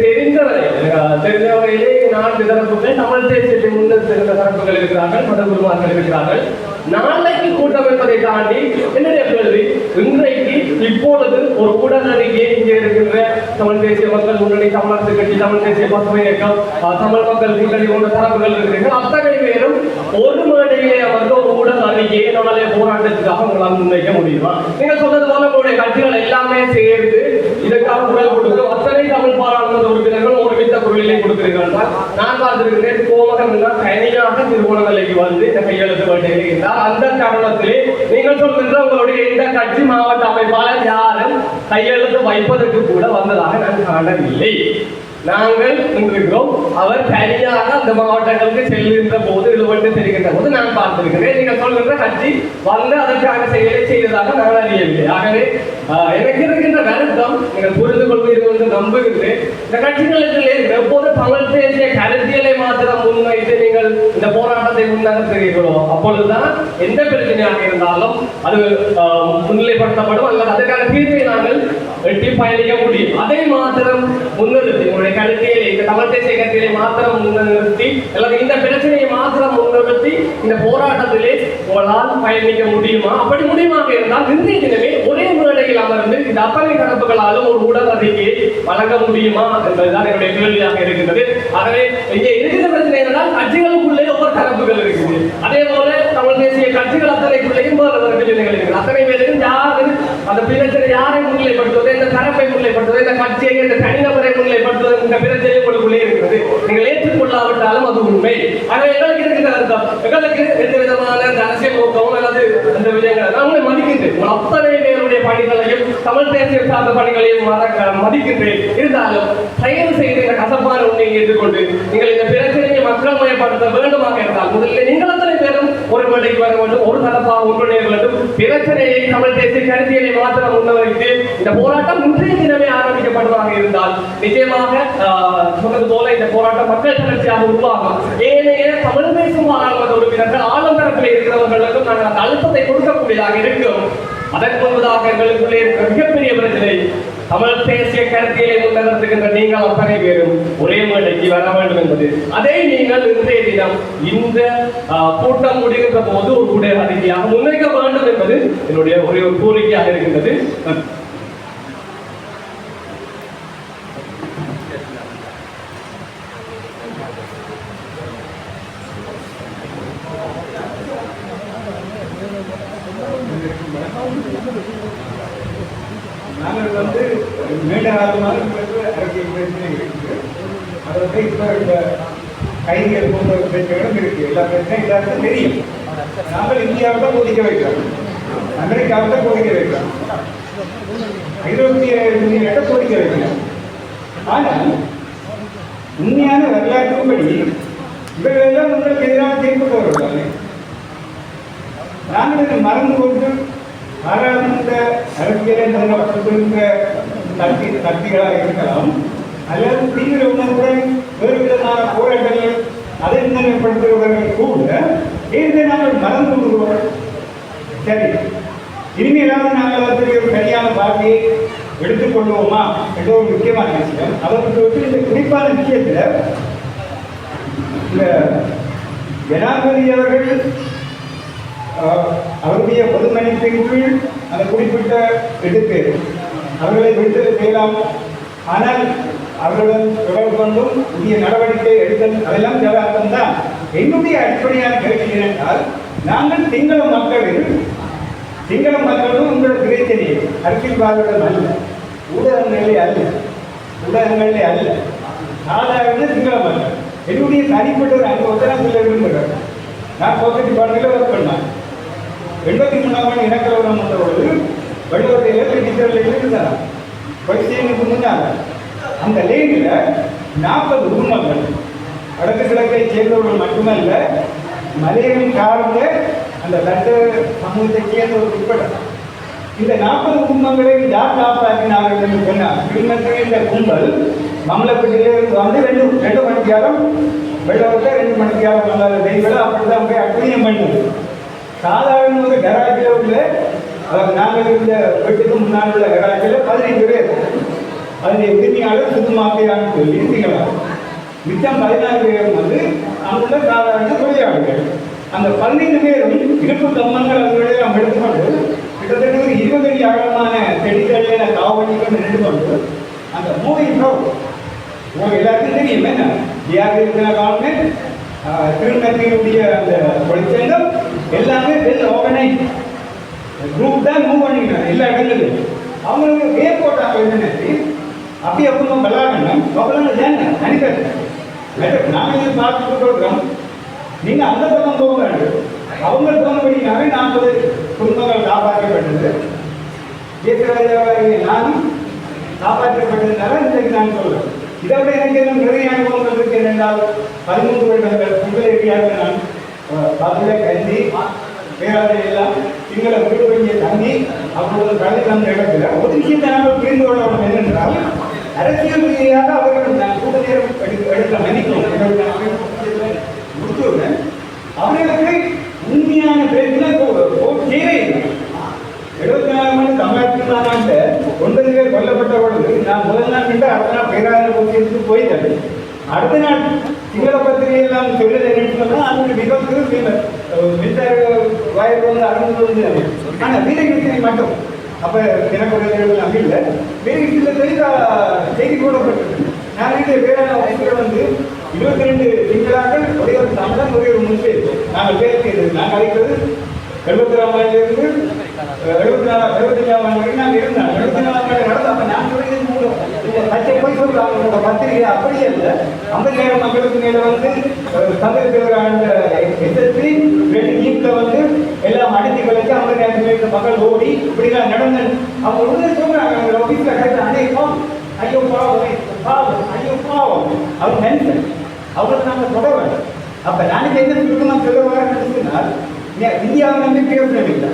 தெரிந்தவரையிலே 4 தரப்புகள் தமிழ் தேசியத்தை முன்னர் சிறந்த தரப்புகள் இருக்கிறார்கள், மதகுருமார்கள் இருக்கிறார்கள். நாளைக்கு கூட்டம் என்பதை தாண்டி என்னுடைய கேள்வி, இன்றைக்கு இப்பொழுது ஒரு உடனடியே இங்கே இருக்கின்ற தமிழ் தேசிய மக்கள் முன்னணி, தமிழரசு கட்சி, தமிழ் தேசிய பசுமை இயக்கம், தமிழ் மக்கள் கூட்டணி போன்ற தரப்புகள் இருக்கிறீர்கள். அத்தனை பேரும் ஒரு மேடையிலே அமர்ந்து ஒரு ஊடக அறிக்கையை நாளைய போராட்டத்துக்காக உங்களால் முன்வைக்க முடியுமா? நீங்கள் சொன்னது போல உங்களுடைய கட்சிகள் எல்லாமே சேர்ந்து இதற்காக குரல் கொடுத்து அத்தனை தமிழ் பாராளுமன்ற உறுப்பினர்கள் ஒருமித்த குரலிலே கொடுக்கிறீர்கள். நான் பார்த்திருக்கிறேன், கோமகன் தனியாக திருகோணமலைக்கு வந்து இந்த கையெழுத்து வேண்டியிருக்கிறார். அந்த காரணத்திலே நீங்கள் சொல்கின்ற உங்களுடைய இந்த கட்சி மாவட்ட அமைப்பாளர் யாரும் கையெழுத்து வைப்பதற்கு கூட வந்ததாக நான் காணவில்லை. நாங்கள் நின்றிருக்கிறோம். அவர் தனியாக அந்த மாவட்டங்களுக்கு செல்கின்ற போது ஈடுபட்டு தெரிகின்ற போது நான் பார்த்திருக்கிறேன். நீங்கள் சொல்கின்ற கட்சி வந்து அதற்கான செயலை செய்ததாக நான் அறியவில்லை. ஆகவே எனக்கு இருக்கின்ற வருத்தம் நீங்கள் புரிந்து கொள்வீர்கள் என்று நம்புகிறேன். இந்த கட்சிகளுக்கு எப்போது தமிழ் தேசிய கருத்தியலை மாத்திரம் முன்வைத்து நீங்கள் இந்த போராட்டத்தை முன்னகர்த்துகிறீர்களோ அப்பொழுதுதான் எந்த பிரச்சனையாக இருந்தாலும் அது முன்னிலைப்படுத்தப்படும், அல்லது அதற்கான தீர்வை நாங்கள் வெட்டி பயணிக்க முடியும். அதை மாத்திரம் முன்னிறுத்தி உங்களுடைய கருத்தியலை, இந்த தமிழ் தேசிய கருத்தியலை மாத்திரம் முன்னிறுத்தி அல்லது இந்த பிரச்சனையை மாத்திரம் முன்னிறுத்தி இந்த போராட்டத்திலே உங்களால் பயணிக்க முடியுமா? அப்படி முடியுமாக இருந்தால் இன்றைய தினமே ஒரே மேடையில் அமர்ந்து இந்த அத்தனை தரப்புகளாலும் ஒரு உடல் அறிக்கையை வழங்க முடியுமா என்பதுதான் என்னுடைய கேள்வியாக இருக்கின்றது. ஆகவே இங்கே இருக்கிற பிரச்சனை என்றால் கட்சிகளுக்குள்ளே ஒவ்வொரு தரப்புகள் இருக்குது. அதே போல தமிழ் தேசிய கட்சிகள் அத்தனைக்குள்ளேயும் வேறு பிரச்சனைகள் இருக்குது. அத்தனை பேருக்கும் யாரு அந்த பிரச்சனை யாரை முன்னிலைப்படுத்துவது, இந்த தரப்பை முன்னிலைப்படுத்துவது, இந்த கட்சியை, இந்த தனிநபரை முன்னிலைப்படுத்துவது, இந்த பிரச்சனை உங்களுக்குள்ளே இருக்கிறது. நீங்கள் ஏற்றுக்கொள்ளாவிட்டாலும் அது உண்மை. ஆகவே எங்களுக்கு இருக்கிற அர்த்தம், எங்களுக்கு எந்த விதமான அந்த அரசியல் நோக்கமும் அல்லது அந்த விஜயங்கள் நான் உங்களை மதிக்கின்றேன். அத்தனை பேருடைய பணிகளையும் தமிழ் தேசிய சார்ந்த பணிகளையும் மதிக்கின்றேன். இருந்தாலும் தயவு செய்து இந்த கசப்பான உண்மையை ஏற்றுக்கொண்டு நீங்கள் இந்த பிரச்சனையை மக்கள் மயப்படுத்த வேண்டுமாக இருந்தால் முதலில் நீங்கள் அத்தனை பேரும் ஒரு மேடைக்கு வர வேண்டும், ஒரு தரப்பாக ஒன்றிணைய வேண்டும். பிரச்சனையை தமிழ் தேசிய கருத்தியலை மாத்திரம் முன்வைத்து இந்த போராட்டம் இன்றைய தினமே ஆரம்பிக்கப்படுவதாக இருந்தால் நிச்சயமாக சொன்னது போல இந்த போராட்டம் மக்கள் தளர்ச்சியாக உருவாகும். ஏனைய தமிழ் பேசும் பாராளுமன்ற உறுப்பினர்கள் ஆளும் தரப்பில் இருக்கிறவர்களுக்கும் நாங்கள் அந்த அழுத்தத்தை கொடுக்கக்கூடியதாக இருக்கும். அதற்கு முன்பதாக எங்களுக்குள்ளே இருக்கிற மிகப்பெரிய பிரச்சனை தமிழ் தேசிய கருத்தியலை முன்னெடுத்துகின்ற நீங்கள் அத்தனை பேரும் ஒரே மேடைக்கு வர வேண்டும் என்பது. அதை நீங்கள் இன்றைய தினம் இந்த கூட்டம் முடிகின்ற போது ஒரு உடைய அறிக்கையாக முன்வைக்க வேண்டும் என்பது என்னுடைய ஒரே ஒரு கோரிக்கையாக இருக்கின்றது.
நாங்கள் வந்து நீண்ட காலமாக அரசியல் பிரச்சனை இருக்குது. அதை வந்து இப்போ இந்த கைதிகள் போன்ற பிரச்சனைகளும் இருக்குது. எல்லா பிரச்சனையும் எல்லாருக்கும் தெரியும். நாங்கள் இந்தியாவை தான் கோரிக்கை வைக்கிறோம், அமெரிக்காவை தான் கோரிக்கை வைக்கிறோம், ஐரோப்பிய யூனியனை கோரிக்கை வைக்கிறோம். ஆனால் உண்மையான வரலாற்றுப்படி இவர்களெல்லாம் உங்களுக்கு எதிராக தீர்ப்பு போகிறாங்க. நாங்கள் இதை மறந்து கொண்டு பாராளுமன்ற அரசியலை நிறுவனப்படுத்துகின்ற சக்திகளாக இருக்கலாம், அல்லது தீவிர உணர்வுடன் வேறு விதமான போராட்டங்கள் அதை நிலைப்படுத்துகிறவர்கள் கூட ஏற்கனவே நாங்கள் மறந்து கொள்கிறோம். சரி, இனிமேலாவது நாங்கள் அதற்கு ஒரு சரியான பார்வையை எடுத்துக்கொள்வோமா என்ற ஒரு முக்கியமான விஷயம். அதற்கு இந்த குறிப்பான விஷயத்தில் இந்த ஜனாதிபதி அவர்கள் அவருடைய பொது மன்னிப்பின் கீழ் அந்த குறிப்பிட்ட 8 பேர் அவர்களை விடுதலை செய்யலாம். ஆனால் அவர்களுடன் தொடர்பு கொண்டும் புதிய நடவடிக்கை எடுத்தல் அதெல்லாம் தேவையாக்கம் தான். என்னுடைய அடிப்படையான கேள்வி என்னென்றால், நாங்கள் சிங்கள மக்களும் உங்களோட பிரச்சனை அரசியல்வாதிகளிடம் அல்ல, ஊடகங்களே அல்ல, சாதாரண சிங்கள மக்கள். என்னுடைய தனிப்பட்ட ஒரு அனுபவத்தை நான் சொல்ல விரும்புகிறேன். நான் சோசியல் டிபார்ட்மெண்ட்டில் ஒர்க் பண்ணேன். 83ஆம் ஆண்டு இனக்கலவரம் வந்தபொழுது வெள்ளவத்தையில் டீச்சர் லைனில் இருந்தார். பரிசீலனைக்கு முன்னால் அந்த லைனில் 40 குடும்பங்கள் வடக்கு கிழக்கை சேர்ந்தவர்கள் மட்டுமல்ல, மலையரின் காலத்தில் அந்த தட்டு சமூகத்தை சேர்ந்தவர்கள் உட்பட இந்த 40 குடும்பங்களை யார் காப்பாற்றினார்கள் என்று சொன்னார். கிளிநொச்சியில் இந்த கும்பல் மம்மலப்பட்டியிலிருந்து வந்து 2 மணித்தியாலம் வெள்ளவத்தை 2 மணித்தியாலம் வந்தாத தெய்வங்களை அப்படிதான் போய் அக்னியம் பண்ணுது. சாதாரண ஒரு கராஜில் உள்ள நாங்கள் இந்த வீட்டுக்கு முன்னால் உள்ள கராஜில் 15 பேர் அதனுடைய உரிமையாளர் சுத்தமாக்கையான்னு சொல்லி இருந்தீங்களா. மிச்சம் 14 பேர் வந்து அங்குள்ள சாதாரண தொழிலாளர்கள். அந்த 15 பேரும் இருப்பு கம்மங்கள் அதுகளை நாம் எடுத்துக்கொண்டு கிட்டத்தட்ட ஒரு 20 அடி ஆழமான செடிகளில் காவலிகள் நின்று கொண்டு அந்த மூவிங் ரோட் உங்களுக்கு எல்லாருக்கும் தெரியும் என்ன டிஆர்பி இருக்கிற கவர்மெண்ட் திருநெல்வேலியுடைய அந்த தொழிற்சங்கம் எல்லாமே வெல் ஆர்கனைஸ் குரூப் தான் மூவ் பண்ணிக்கிறாங்க எல்லா இடங்களிலும். அவங்களுக்கு வேர் போட்டாங்க என்னென்ன அப்படி அப்போ விளாடணும் அப்பெல்லாம் ஜாங்க தனிப்பட்ட நாங்கள் இது பார்த்துட்டு சொல்கிறோம். நீங்கள் அந்த பக்கம் போக வேண்டும். அவங்க போனபடினாவே 40 குடும்பங்கள் காப்பாற்றப்பட்டது. இயற்கை நானும் காப்பாற்றப்பட்டதுனால இன்றைக்கு நான் சொல்கிறேன். இதை விட எனக்கு என்ன நிறைய அனுபவங்கள் இருக்கு. என்னென்றால் 13 வருடங்கள் உங்களியாக நான் பதில கஞ்சி பேராதை எல்லாம் சிங்கள வீடு வழியை தங்கி அப்பொழுது கல்வி தந்த இடத்துல ஒரு விஷயத்தை நாங்கள் புரிந்து கொள்ளணும். என்னென்றால் அரசியல் ரீதியாக அவர்கள் நான் கூட நேரம் எடுக்க மன்னிக்கணும் முடிச்சுடுறேன். அவர்களுக்கு உண்மையான பிரச்சனை தேவை. 74 மணி தமிழ்நாட்டு 9 பேர் கொல்லப்பட்ட பொழுது நான் முதல் நாள் நின்று அடுத்த நாள் பேராதரவு போயிட்டேன். அடுத்த நாள் சிங்கள பத்திரிகையெல்லாம் சொல்லுது என்னன்னு சொன்னால் அது மிகப்பெரிய மின்சார வாய்ப்பு வந்து அறிந்து. ஆனால் வீரகிருஷ்ணனை மட்டும் அப்போ தினக்குறைகள் அப்படி இல்லை. வீரகிருஷ்ணத்தில் செய்தி போடப்பட்டது. நான் வீட்டில் பேரான வயசுகள் வந்து 22 சிங்களாக்கள் ஒரே ஒரு தமிழன் ஒரே ஒரு முஸ்லீம் நாங்கள் பேர் செய்தது. நாங்கள் அழைக்கிறது 74ஆம் ஆண்டிலிருந்து 75ஆம் ஆண்டு வரைக்கும் நாங்கள் இருந்தோம். 74ஆம் ஆண்டு நடந்தோம். அப்போ நாங்கள் பச்சை போய் சொல்கிறாங்க உங்களோட பத்திரிகை அப்படியே இல்லை. 50,000 மக்களுக்கு மேலே வந்து சந்திர ஆண்ட எஸ்எஸ்பி 2 ஜீப்பில் வந்து எல்லாம் அடித்து கழிச்சு 50,000 மேலே மக்கள் ஓடி இப்படிலாம் நடந்தது. அவங்க உடனே சொல்கிறாங்க அவங்க ஆஃபீஸில் கிடைத்த அனைவரும் ஐயோ பாவம் பாவம் ஐயோ பாவம் அவர் மென்ஷன் அவங்களுக்கு நாங்கள் தொட வேண்டும். அப்போ நாளைக்கு என்ன சுருக்கமாக சொல்ல வரேன்னு சொன்னால் இந்தியாவை நம்பி பிரயோஜனம் இல்லை,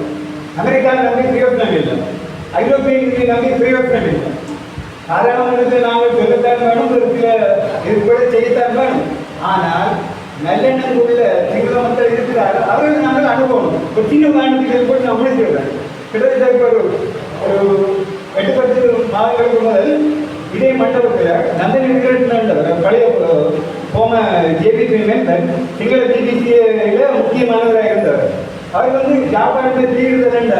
அமெரிக்காவை நம்பி பிரயோஜனம் இல்லை, ஐரோப்பிய யூனியன் நம்பி பிரயோஜனம் இல்லை. ஆறாவது நாங்கள் சொல்லத்தான் வேணும், ஒரு சில இது கூட செய்யத்தான் வேணும். ஆனால் நல்லெண்ணம் உள்ள சிங்கள மக்கள் இருக்கிறார்கள், அவர்கள் நாங்கள் அனுபவம். ஒரு சின்ன உதாரணத்துக்கு போட்டு நான் முடிச்சுடுறேன். கிட்டத்தட்ட ஒரு 8-10 மாதங்களுக்கு முதல் இதே மண்டபத்தில் நந்தன் இருக்கிற பழைய போம ஜேபிபி மெம்பர் சிங்கள பிபிசியில் முக்கியமானவராக இருந்தார். அவர் வந்து ஜாப்பாட்டை தீவிரதண்ட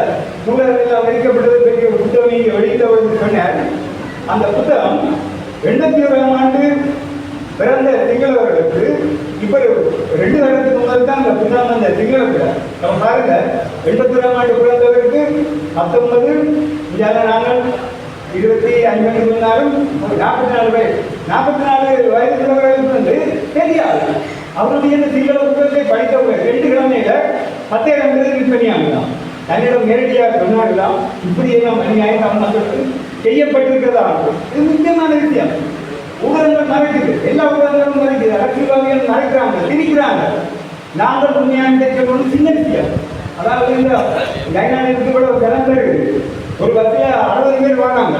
சூழலில் வைக்கப்பட்டது பெரிய ஒரு புத்தகம் இங்கே வெளியிட்டவர்கள் சொன்னார். அந்த புத்தகம் 81ஆம் ஆண்டு பிறந்த சிங்களவர்களுக்கு இப்போ 2 வருடத்துக்கு முதல் தான் அந்த புத்தகம் அந்த சிங்களத்தில் நம்ம பாருங்க. 81ஆம் ஆண்டு பிறந்தவருக்கு 19 இந்தியாவில் நாங்கள் 25 சொன்னாலும் 44 வயது 44 வயதுள்ளவர்களுக்கு வந்து தெரியாது. அவருடைய இந்த சிங்கள புத்தகத்தை படித்தவர்கள் 2 கிழமையில 10,000 பேர் விற்பனையாகலாம். தன்னிடம் நேரடியாக சொன்னார்களாம் இப்படி எல்லாம் அநியாயம் தமிழ் மக்களுக்கு செய்யப்பட்டிருக்கிறதா. இது முக்கியமான விஷயம். ஊடகங்கள் மறைக்குது, எல்லா ஊடகங்களும் மறைக்குது, அரசியல்வாதிகள் மறைக்கிறாங்க, திரிக்கிறாங்க. நாங்கள் உண்மையான சொல்லணும் சின்ன விஷயம். அதாவது இந்த கைநாளுக்கு கூட ஒரு ஜனம் இருக்குது. ஒரு பஸ்ஸில் 60 பேர் வராங்க.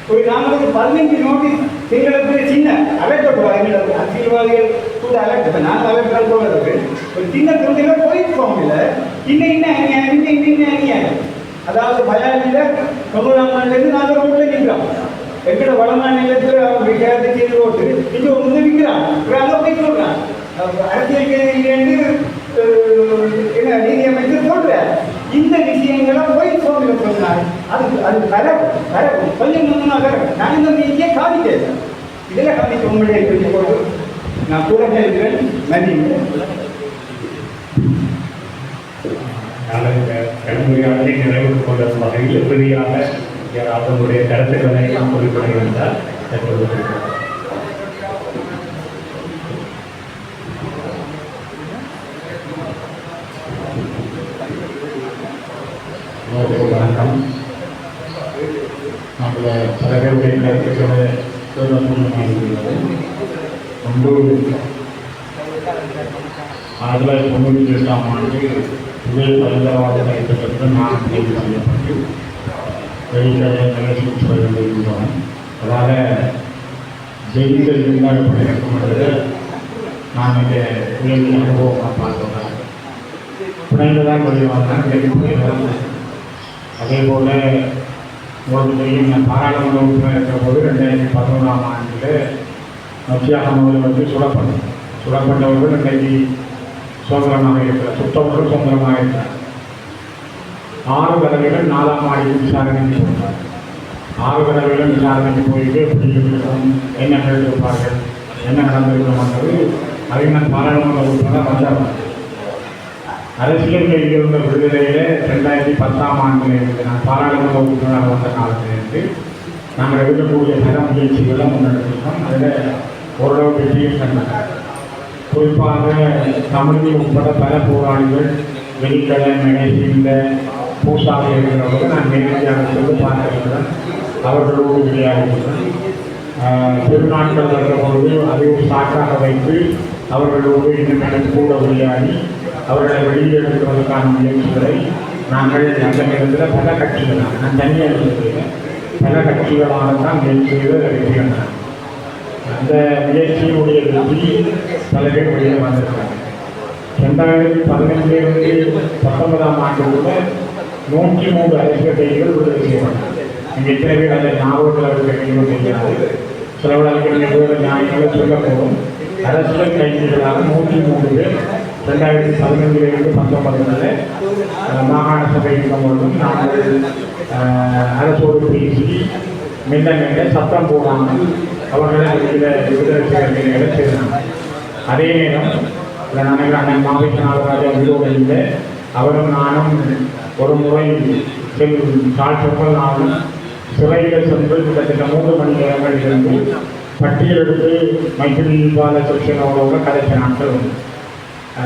ஒரு நாங்கள் ஒரு 15 நோட்டீஸ் சிங்களத்துக்கு சின்ன அலர்ட்டக்கூடாது. எங்களோட அரசியல்வாதிகள் கூட அலர்ட். இப்போ நான் அலர்ட்டால் போகிறது ஒரு சின்ன தொழிலில் போயிட்டு போகல. இன்னும் அநியாயம். அதாவது பயாலியில் 90ஆம் ஆண்டுலேருந்து நாங்கள் ரோட்டில் நிற்கிறோம். எங்களோட வளமான நிலத்தில் அவங்க விளையாட்டு செய்து போட்டு இங்கே ஒன்று விற்கிறான். அங்கே போய் சொல்கிறான் அரசியல் கைதிலேருந்து என்ன நீதியமைச்சர் சொல்கிறார். இந்த விஷயங்களை போய் சோதனை சொன்னார். அது வரவும் கொஞ்சம் முன்னா வரவும் நான் இந்த நீதியை காமிக்கிறேன். இதில் காமிக்க உங்களுடைய கொஞ்சம் போது நான் கூட இருக்கிறேன். நன்றி.
நாங்கள் இந்த கல்வியாளரை நிறைவு கொண்ட வகையில் இறுதியாக அவர்களுடைய கருத்துக்களை குறிப்பிட இருந்தால் வணக்கம். நம்மள பல பேருடைய கருத்துக்களை ஒன்று 1998ஆம் ஆண்டு முதல் பயங்கரவாத நடைபெற்றது நான் கைது செய்யப்பட்டு
நிகழ்ச்சி சொல்லியிருக்கிறோம். அதனால் ஜெயித்தல் இருந்தால் எப்படி இருக்கும்ன்றது நான் இங்கே உயர்ந்த அனுபவமாக பார்த்தோம். பிணைந்து தான் முடிவாங்க. அதே போல் உங்களுக்கு தெரியும், நான் பாராளுமன்ற உறுப்பினர் இருக்கிற போது 2011ஆம் ஆண்டில் நொச்சியாகமவில் வந்து சுடப்பட்டவர்கள் இன்றைக்கு சுதந்திரமாக இருக்கிறார். சுத்தவர்கள் சுதந்திரமாக இருக்கிறார். 6 தடவைகள் 4ஆம் ஆண்டில் விசாரணைக்கு போகிறார். 6 தடவைகளும் விசாரணைக்கு போயிட்டு எப்படி இருக்கும், என்ன கேட்டிருப்பார்கள், என்ன நடந்திருக்கோம்ன்றது அறிஞர் பாராளுமன்ற உறுப்பினர் வந்தார். அரசியல் கைதிகளுடைய விடுதலையில் 2010ஆம் ஆண்டில் இருந்து நான் பாராளுமன்ற உறுப்பினர் வந்த காலத்திலிருந்து நாங்கள் எடுக்கக்கூடிய பல முயற்சிகளை முன்னெடுத்திருக்கோம். அதில் ஓரளவு வெற்றியும் கண்டார். குறிப்பாக தமிழில் உட்பட பல போராளிகள் வெளிக்கடை மெகசிந்த பூசாக இருக்கிறவர்கள் நான் நேரடியாக சென்று பார்த்திருக்கிறேன். அவர்களோடு விளையாடுகிறேன். பெருநாட்கள் வருகிற பொழுது அதை ஒரு சாக்காக வைத்து அவர்களோடு இன்னும் கூட விளையாடி அவர்களை வெளியில் எடுக்கிறதுக்கான முயற்சிகளை நாங்கள் அந்த நேரத்தில் பல கட்சிகளாக நான் தனியாக இருக்கிறேன். பல கட்சிகளாக தான் முயற்சி செய்து வெற்றி கண்டார். அந்த முயற்சியினுடைய வெற்றி பல பேர் வெளியில் வந்திருக்காங்க. 2015 19ஆம் ஆண்டுக்குள்ள 103 அரசியல் கைதிகள் விடுதலை செய்யப்பட்டார். இங்கே எத்தனை பேர் அந்த ஞாபகத்தில் இருக்கிற கைதிகள் செய்கிறார்கள். சிலவர்களுக்கு நிறுவன நியாயங்களை சொல்லப்போகும். அரசியல் கைதிகளாக 103 பேர் 2015 19 மாகாண சபை பொழுதும் நாங்கள் அரசோடு பேசி மின்னங்களை சத்தம் போடாமல் அவர்களை விடுதலை செய்ய செய்தாங்க. அதே நேரம் நாங்கள் அண்ணன் மாவட்ட நாகராஜா வீடோடு இல்லை. அவரும் நானும் ஒரு முறை நாளும் சிறையில் சென்று கிட்டத்தட்ட 3 மணி நேரங்கள் இருந்து பட்டியல் எடுத்து மைத்திரி பாலகிருஷ்ணனோட கதைச்ச நாட்கள் உண்டு.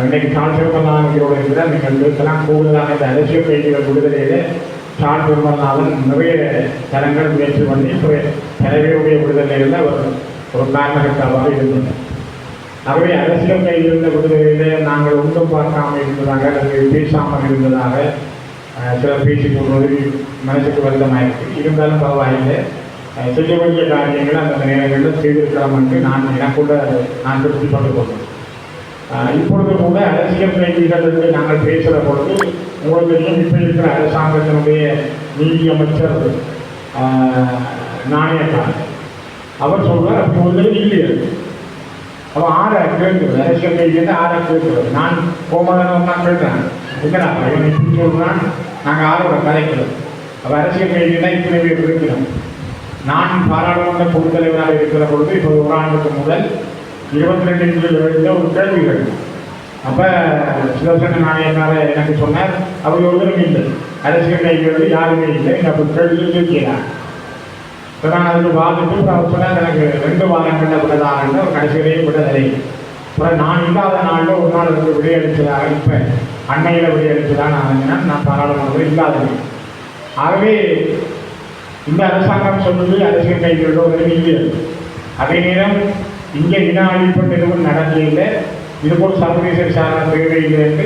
இன்றைக்கு சால்சிவநாதனோடு இருக்கிற நீங்கள் இருக்கலாம். கூடுதலாக இந்த அரசியல் கைதிகள் விடுதலையில் சால்சிவநாதன் நிறைய தரங்கள் முயற்சி பண்ணி தலைவருடைய விடுதலையில் ஒரு காரணகர்த்தாவாக இருந்தது. ஆகவே அரசியல் கைதிகள விடுதலையில் நாங்கள் ஒன்றும் பார்க்காமல் இருந்ததாக அல்லது பேசாமல் இருந்ததாக சிலர் பேசிக் கொள்வது மனசுக்கு வருத்தமாயிருக்கு. இருந்தாலும் பரவாயில்லை, செய்ய வேண்டிய காரியங்களை அந்த நேரங்களில் செய்திருக்கலாம் என்று எனக்குள்ள நான் திருப்திப்பட்டுக் கொள்வேன். இப்பொழுது கூட அரசியல் கைதிகள் என்று நாங்கள் பேசுகிற பொழுது உங்களுக்கு இப்போ இருக்கிற அரசாங்கத்தினுடைய நீதி அமைச்சர் நாணயக்காரர் அவர் சொல்வார் அப்பொழுது இல்லையா அவன் 6 கேட்குறது அரசியல் கைதிகள் 6 கேட்குறது. நான் கோமதனம் தான் கேட்குறேன். இல்லைடா இவன் இப்படி சொல்கிறான், நாங்கள் 6 கதைக்கிறோம். அப்போ அரசியல் கைதிகள் இத்தனை பேர் இருக்கிறோம். நான் பாராளுமன்ற பொதுத் தலைவராக இருக்கிற பொழுது இப்போ ஒரு ஆண்டுக்கு முதல் 22 ஒரு கேள்விகள். அப்போ சுதர்சன நாணயக்கார எனக்கு சொன்னார், அவர் ஒருத்தரும் இல்லை, அரசியல் கைதிகள் யாருமே இல்லை, அப்போ கேள்வி கேட்கிறார். இப்போ நான் அதுக்கு வாதிட்டு அவர் சொன்னார் எனக்கு 2 வாரங்களில் விடதாங்க ஒரு கடைசியிலேயே விடலை. அப்புறம் நான் இல்லாத நாளில் ஒரு நாள் வந்து விடையளிச்சதாக இப்போ அண்மையில் விடையளிச்சதான் நான் பாராளுமன்றம் இல்லாதது. ஆகவே இந்த அரசாங்கம் சொல்வது அரசியல் கைதிகளோட ஒரு இல்லை. அதே நேரம் இங்கே இன அழிப்பு எதுவும் நடக்கையில் இதுபோல் சர்வதேச விசாரணை தேவையில்லை என்று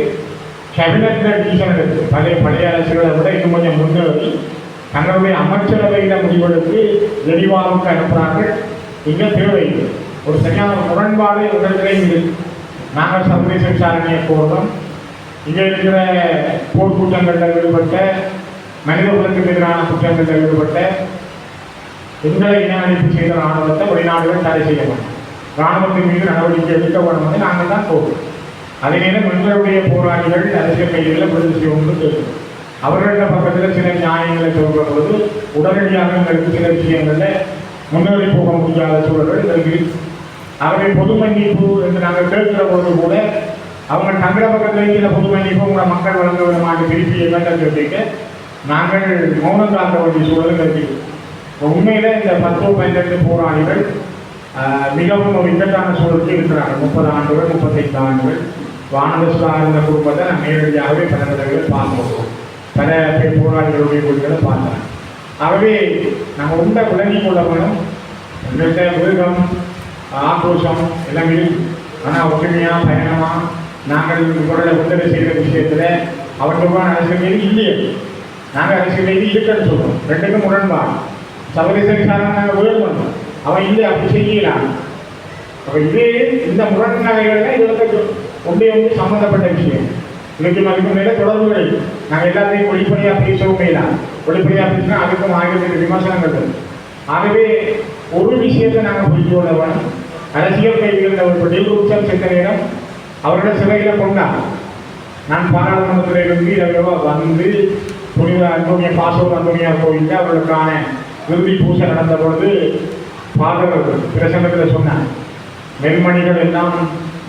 கேபினட்டில் டிசிஷன் எடுத்து பழைய அரசுகளை விட இன்னும் கொஞ்சம் முன்னேறி தங்களுடைய அமைச்சரவையில் முடிவெடுத்து வெளிவாவுக்கு அனுப்புகிறார்கள். இங்கே தேவையில்லை. ஒரு சரியான முரண்பாடு உடல்களையும் இருக்கு. நாங்கள் சர்வதேச விசாரணையை கோருகிறோம். இங்கே இருக்கிற போர்க்குற்றங்களில் ஈடுபட்ட மனித குலத்துக்கு எதிரான குற்றங்களில் ஈடுபட்ட எங்களை இன அழிப்பு செய்த இராணுவத்தை வெளிநாடுகள் தடை செய்ய வேண்டும். இராணுவத்தின் மீது நடவடிக்கை எடுக்க வேண்டும் என்று நாங்கள் தான் கோருவோம். அதே நேரம் எங்களுடைய போராளிகள் அரசியல் கைதிகளை விடுதலை செய்வோம் கேட்கிறோம். அவர்கள பக்கத்தில் சில நியாயங்களை சொல்கிற பொழுது உடனடியாக எங்களுக்கு சில விஷயங்களில் முன்னேறி போக முடியாத சூழல்கள் எங்களுக்கு. ஆகவே பொது மன்னிப்பு என்று நாங்கள் கேட்கிற பொழுது கூட அவங்க தங்கிற பக்கத்தில் சில பொது மன்னிப்பு உங்களை மக்கள் வழங்க விடமாட்டு திருப்பி என்னன்னு கேட்டீங்க நாங்கள் மௌனம் காக்க வேண்டிய சூழல் இருக்கிறோம். உண்மையில இந்த 10-12 போராளிகள் மிகவும் ஒரு இக்கட்டான சூழலுக்கு இருக்கிறார்கள். 30 ஆண்டுகள் 35 ஆண்டுகள் வானதஸ்லா இருந்த குடும்பத்தை நான் நேரடியாகவே பல தடவைகள் பார்க்கிறோம். பல பேர் போராளிகளுடைய குழுக்களை பார்த்தேன். ஆகவே நம்ம உண்ட விளங்கி கொள்ள வேணும். எங்கள்கிட்ட மிருகம் ஆக்ரோஷம் எல்லாம் இருக்கு. ஆனால் ஒற்றுமையாக பயணமாக நாங்கள் இவர்களை விடுதலை செய்கிற விஷயத்தில் அவர்களுக்கான அரசியல் இல்லையே.
நாங்கள் அரசியல் கைதி இருக்குன்னு சொல்கிறோம். ரெண்டுக்கும் முரண்பாடு. சர்வதேச விசாரணை நாங்கள் வேணும், அவன் இல்லை அப்படி செய்யலாம். அப்போ இதே இந்த முரண்நிலைகள் இது வந்து ஒன்றே ஒன்று சம்மந்தப்பட்ட விஷயம். இன்னைக்கு மதிப்பு மேலே தொடர்புகள் நாங்கள் எல்லாத்தையும் வெளிப்படையாக பேசவும் மேலாம். வெளிப்படையாக பேசினா அதுக்கும் ஆயிரத்தி விமர்சனங்கள் வரும். ஆகவே ஒரு விஷயத்தை நாங்கள் புரிஞ்சு கொள்ள வேணும். அரசியல் கைதிகள் ஒரு டெல்குப்சம் சென்ற நேரம் அவரோட சிலையில் கொண்டார். நான் பாராளுமன்றத்திலிருந்து இரவு வந்து புனித அந்தோனியா பாசோர் அந்தோனியா கோயிலில் அவர்களுக்கான இறுதி பூசை நடந்த பொழுது ஃபாதர் பிரசங்கத்தில் சொன்னார், நெல்மணிகள் எல்லாம்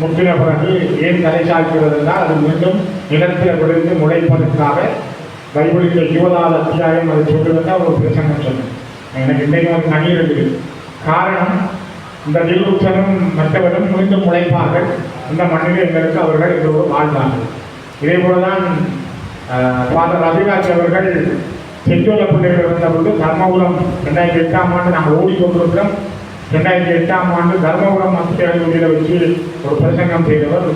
முற்றின பிறகு ஏன் தலை சாய்க்கிறது என்றால் அது மீண்டும் நிலத்தில் விழுந்து முளைப்பதற்காக பைபிளில் 20வது அத்தியாயம் அதை சொல்லுவதா ஒரு பிரசங்கம் சொன்னேன். எனக்கு இன்றைக்கு வந்து நகீர் இருக்குது. காரணம், இந்த தில்லுச்சனும் மற்றவரும் மீண்டும் முளைப்பார்கள். இந்த மண்ணில் எங்களுக்கு அவர்கள் எங்களோடு வாழ்ந்தார்கள். இதே போலதான் ஃபாதர் ரவிராஜ் அவர்கள் செஞ்சோல பிள்ளைகள் இருந்தபோது தர்மபுரம் 2008ஆம் ஆண்டு நாங்கள் ஓடிக்கொண்டிருக்கிறோம். 2008ஆம் ஆண்டு தர்மபுரம் மத்திய கல்லூரியில் வச்சு ஒரு பிரசங்கம் செய்தவர்.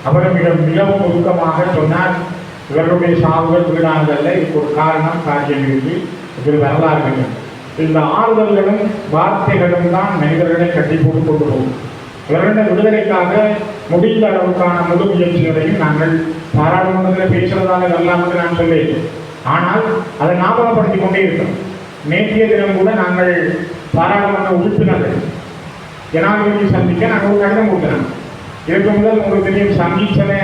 அவர் மிகவும் ஒழுக்கமாக சொன்னார், இவர்களுடைய சாவுகள் வீடாங்கல்ல, இதுக்கு ஒரு காரணம் காரியம் இருக்கு, இது வரலாறு. இந்த ஆறுதல்களும் வார்த்தைகளும் தான் மனிதர்களை கட்டி போட்டு கொண்டு போகும். இவர்களுடைய விடுதலைக்காக முடிந்த அளவுக்கான முழு முயற்சிகளையும் நாங்கள் பாராளுமன்றத்தில் பேசுவதாக வரலாம் என்று நான் சொல்லேன். ஆனால் அதை ஞாபகப்படுத்திக் கொண்டே இருக்கிறோம். நேற்றைய தினம் கூட நாங்கள் பாராளுமன்ற உறுப்பினர்கள் ஜனாதிபதி சந்திக்க நாங்கள் ஒரு கடிதம் கொடுக்கிறோம். இதற்கு முதல் உங்களுக்கு தெரியும், சங்கீச்சனை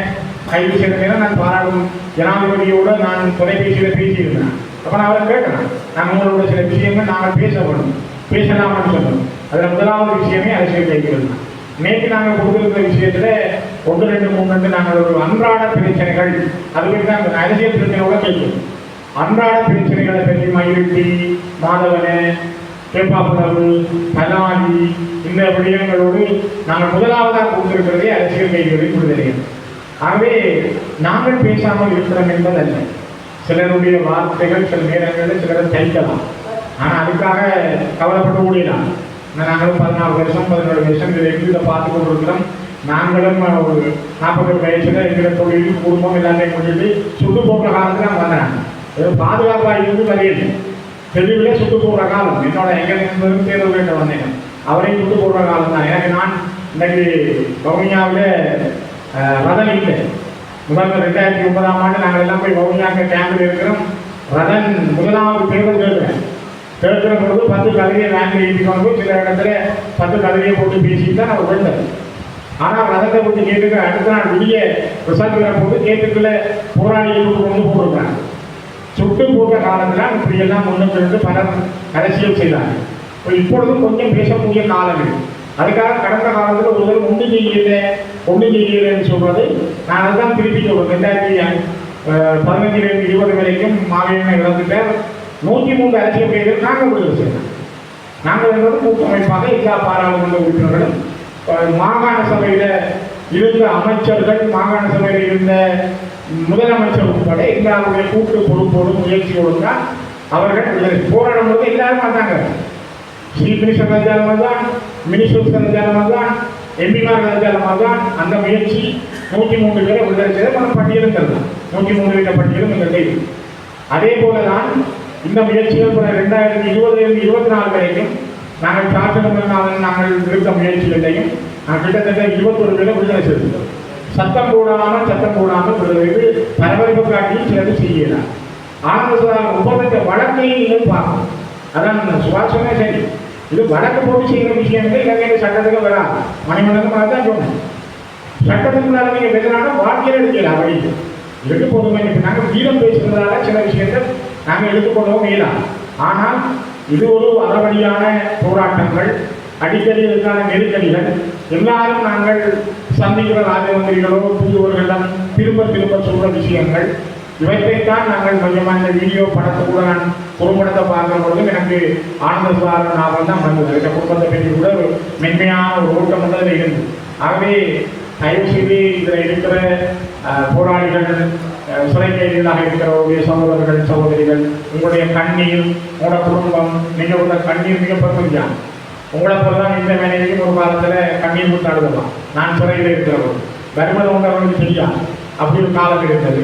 கைது செய்த நேரம் நான் ஜனாதிபதியோடு நான் தொலைபேசியில் பேசியிருந்தேன். அப்போ நான் அவரை கேட்கிறேன், நாங்கள் உங்களோட சில விஷயங்கள் நாங்கள் பேசலாம்னு சொன்னோம். அதில் முதலாவது விஷயமே அரசியல் கைதிகள் தான். நேற்று நாங்கள் கொடுத்துருக்கிற விஷயத்தில் 1, 2, 3 நாங்கள் ஒரு அன்றாட பிரச்சனைகள், அதுக்கு தான் அந்த அரசியல் பிரச்சனையோட கேட்கும். அன்றாட பிரச்சனைகளை பற்றி மயிலிட்டி, மாதவனை, கேப்பாப்புணர்வு, கலாதி, இந்த விடயங்களோடு நாங்கள் முதலாவதாக கொடுத்திருக்கிறதே அரசியல் கைதிகளின் விடுதலைகள். ஆகவே நாங்கள் பேசாமல் இருக்கிறோம் என்பதல்ல. சிலருடைய வார்த்தைகள் சில நேரங்களில் சிலரை தைக்கலாம். ஆனால் அதுக்காக கவலைப்பட்டு கூடியலாம். நாங்களும் 14 வருஷம் 17 வருஷம் இதை பார்த்து கொண்டிருக்கிறோம். நாங்களும் ஒரு 40 வயசுல எங்களை தொழில் குடும்பம் எல்லாத்தையும் முடிஞ்சு சுட்டு போடுற காலத்தில் நான் வந்தேன். பாதுகாப்பாக இருந்து வரையில்லை, தெளிவிலே சுட்டு போடுற காலம். என்னோட எங்கள் தேர்தல் கேட்ட வந்தேன், அவரையும் சுட்டு போடுற காலம் தான். எனக்கு நான் இன்னைக்கு வவுனியாவில் ரதன் இல்லை. முதல்ல 2009ஆம் ஆண்டு நாங்கள் எல்லாம் போய் வவுனியாங்க கேம்பில் இருக்கிறோம். ரதன் முதலாவது தேர்தல் கேட்கிற பொழுது 10 கதையை வேங்கில் எழுதி கொண்டு போய் சில இடத்துல 10 கதையை போட்டு பேசிட்டு தான் அவர் வந்தார். ஆனால் ரதத்தை போட்டு கேட்டுக்கு அடுத்த நாள் விடிய ரிசல்ட் போது கேட்டுக்குள்ள போராளியை கொண்டு போட்டிருக்காங்க. சுட்டு போட்ட காலத்தில் இப்படியெல்லாம் முன்னிட்டு பலர் அரசியல் செய்தாங்க. இப்பொழுதும் கொஞ்சம் பேசக்கூடிய காலம். அதுக்காக கடந்த காலத்தில் ஒருவர் ஒன்று செய்யலைன்னு சொல்றது நான் அதுதான் திருப்பி சொல்றேன். 2015 20 வரைக்கும் மாவீரனை இழந்துட்டார். 103 அரசியல் கைதிகள் நாங்கள் விடுதலை செய்யணும். நாங்கள் என்பது கூட்டமைப்பாக எல்லா பாராளுமன்ற உறுப்பினர்களும், மாகாண சபையில் இருந்த அமைச்சர்கள், மாகாண சபையில் இருந்த முதலமைச்சர் உட்பட எல்லாருடைய கூட்டு பொறுப்போடு முயற்சியோடு தான் அவர்கள் விடுதலை போராடும் போது எல்லாரும் வந்தாங்க. சீஃப் மினிஸ்டர் கதைஜாலமாக தான், மினிஸ்டர்ஸ் கதைஜாலமாக தான், எம்பிமார் கதைஜாலமாக தான் அந்த முயற்சி 103 பேரை விடுதலை செய்த பல பட்டியலும் தரலாம். 103 பேர பட்டியலும் எங்கள் கைது. அதே போல தான் இந்த முயற்சிகள் 2020 24 வரைக்கும் நாங்கள் சாட்டங்கள் நாங்கள் இருக்க முயற்சிகளையும் கிட்டத்தட்ட 21 பேரை விடுதலை செய்திருக்கிறோம். சத்தம் போடாமல் விடுதலைக்கு பரபரப்பு காட்டியும் சிலது செய்யலாம். ஆனால் ஒப்பந்தத்தை வழக்கையும் பார்க்கணும். அதான் சுபாஷமே சரி, இது வழக்கு போட்டு செய்கிற விஷயங்கள் இலங்கை சட்டத்துக்கு வராது. மணிமண்டலம் தான் சொன்னேன். சட்டத்துக்குள்ளார நீங்கள் வெள்ளனாலும் வாழ்க்கையில் எடுக்கலாம். அப்படி இதுக்கு பொதுமை நாங்கள் வீரம் பேசுகிறதால சில விஷயங்கள் நாங்கள் எடுத்துக்கொள்ளவும் இயலாம். ஆனால் இது ஒரு அறவழியான போராட்டங்கள், அடிக்கடி இதற்கான நெருக்கடிகள் எல்லாரும் நாங்கள் சந்திக்கிற ராஜமந்திரிகளோ புதுவர்களிடம் திரும்ப சொல்கிற விஷயங்கள் இவற்றைத்தான் நாங்கள் கொஞ்சமாக இந்த வீடியோ படத்தை கூட நான் குறும்படத்தை பார்க்குற பொழுது எனக்கு ஆனந்த சுவார நாவல் தான் வந்தது. இந்த குடும்பத்தை பற்றி கூட ஒரு மென்மையான ஒரு ஓட்டம் வந்து அதில் இருந்தது. ஆகவே தயவு செய்து இதில் இருக்கிற போராளிகள், சிறை கைதிகளாக இருக்கிறவருடைய சகோதரர்கள் சகோதரிகள், உங்களுடைய கண்ணீர், உங்களோட குடும்பம், நீங்கள் உள்ள கண்ணீர் மிக பெருமைதான். உங்களை போலதான் இந்த வேலையிலையும் ஒரு காலத்தில் கண்ணீர் விட்டு அழுதலாம். நான் சிறையில் இருக்கிறவர் வருவது உண்டவர்களுக்கு தெரியாது. அப்படி ஒரு காலம் இருந்தது.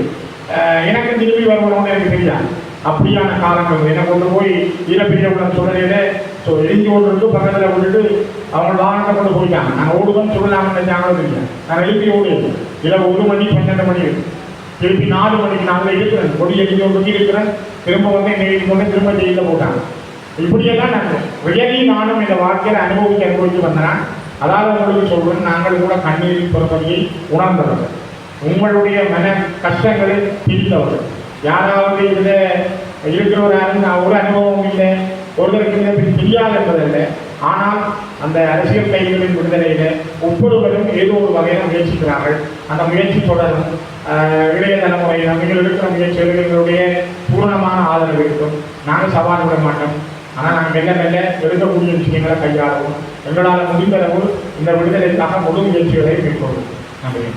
எனக்கு திரும்பி வருவதோடு எனக்கு தெரியாது. அப்படியான காரணங்கள் என்னை கொண்டு போய் ஈரப்பிரியவுள்ள சூழ்நிலையில எரிஞ்சு கொண்டு பக்கத்தில் விட்டுட்டு அவங்க வாகனத்தை கொண்டு போயிட்டாங்க. நாங்கள் ஓடுவோம் சொல்லலாம்னு நினைச்சாங்களோ இல்லை. நாங்கள் எழுப்பி ஓடுவோம் இரவு 1 மணி 12 மணி திருப்பி 4 மணிக்கு நாங்கள் இருக்கிறேன் கொடி எரிஞ்சு கொண்டு இருக்கிறேன். திரும்ப வந்து என்னை எழுதி கொண்டு திரும்ப ஜெயிலில் போட்டாங்க. இப்படியெல்லாம் நாங்கள் வியலி நானும் இந்த வாழ்க்கையில் அனுபவித்து வந்தேன். அதாவது உங்களுக்கு சொல்றேன், நாங்கள் கூட கண்ணீரின் பெருமதியை உணர்ந்தவர்கள், உங்களுடைய மன கஷ்டங்களை தீர்த்தவர்கள். யாராவது இதில் இருக்கிறவராலும் ஒரு அனுபவம் இல்லை, ஒருவருக்கு இதை தெரியாது என்பதில்லை. ஆனால் அந்த அரசியல் கைதிகளின் விடுதலையில் ஒவ்வொருவரும் ஏதோ ஒரு வகையில் முயற்சிக்கிறார்கள். அந்த முயற்சி தொடரும். இளைய தலைமுறை நீங்கள் இருக்கிற முயற்சிகள் எங்களுடைய பூரணமான ஆதரவு இருக்கும். நாங்கள் சவால் விட மாட்டோம். ஆனால் நாங்கள் மெல்ல மெல்ல எடுக்கக்கூடிய விஷயங்களை கையாளவும் எங்களால் முடிந்தளவு இந்த விடுதலைக்காக முழு முயற்சிகளை மேற்கொள்ளும். நன்றி.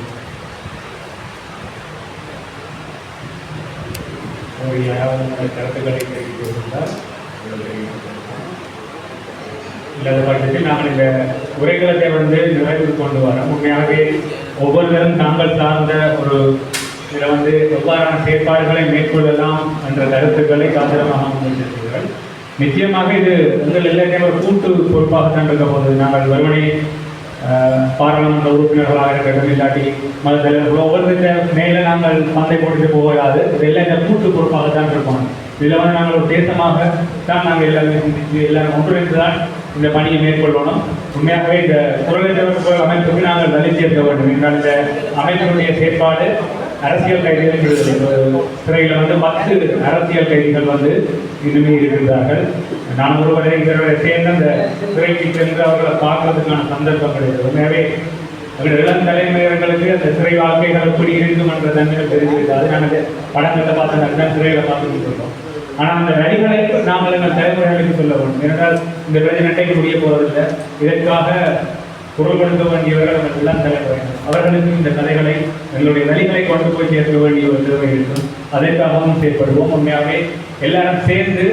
கருத்துக்களை தெரிவித்திருந்தால் இல்லாத பட்சத்தில் நாங்கள் இந்த உரைகளத்தை நிறைவு கொண்டு வரோம். உண்மையாகவே ஒவ்வொருவரும் தாங்கள் சார்ந்த ஒரு இதில் எவ்வாறான செயற்பாடுகளை மேற்கொள்ளலாம் என்ற கருத்துக்களை காத்திரமாக முன்வைத்திருக்கிறீர்கள். நிச்சயமாக இது உங்கள் எல்லாத்தையும் ஒரு கூட்டு பொறுப்பாகத்தான் இருக்க போது. நாங்கள் வெறுமனே பாராளுமன்ற உறுப்பினர்களாக இருக்கட்டும், இல்லாட்டி மத தலைவர்களோ ஒவ்வொருத்த மேலே நாங்கள் சந்தை போட்டு போகாது. இது எல்லாம் இந்த கூட்டு பொறுப்பாகத்தான் இருப்போம். இதில் நாங்கள் ஒரு தேசமாக தான் நாங்கள் எல்லாருமே சிந்தித்து எல்லாரும் ஒன்றிணைந்து தான் இந்த பணியை மேற்கொள்ளணும். உண்மையாகவே இந்த குரல் அமைப்புக்கு நாங்கள் வலிச்சு இருக்க வேண்டும் என்றால் இந்த அமைப்பினுடைய செயற்பாடு அரசியல் கைதிகள் விடுதலை. சிறையில் 10 அரசியல் கைதிகள் இன்னுமே இருக்கின்றார்கள். நான் ஒருவரை இவருடைய சேர்ந்த அந்த சிறைக்கு சென்று அவர்களை பார்க்கறதுக்கான சந்தர்ப்பம் கிடையாது. உண்மையாகவே அவருடைய இளம் தலைமையர்களுக்கு அந்த சிறை வாழ்க்கைகள் எப்படி இருக்கும் என்ற தன்மைகள் தெரிஞ்சிருக்காது. நாங்கள் படங்களை பார்த்து சிறைகளை பார்த்துக்கிட்டு இருக்கோம். ஆனால் அந்த வரிகளை நாங்கள் எங்கள் தலைமுறைகளுக்கு சொல்ல வேண்டும். ஏனென்றால் இந்த பிரச்சனை முடிய போவதில்லை. இதற்காக குரல் கொடுக்க வேண்டியவர்கள் அவர்கள் இளம் தலைமுறையினர். அவர்களுக்கு இந்த கதைகளை எங்களுடைய வழிகளை கொண்டு போய் சேர்க்க வேண்டிய ஒரு தேவை இருக்கும். அதற்காகவும் செயற்படுவோம். உண்மையாகவே எல்லாரும் சேர்ந்து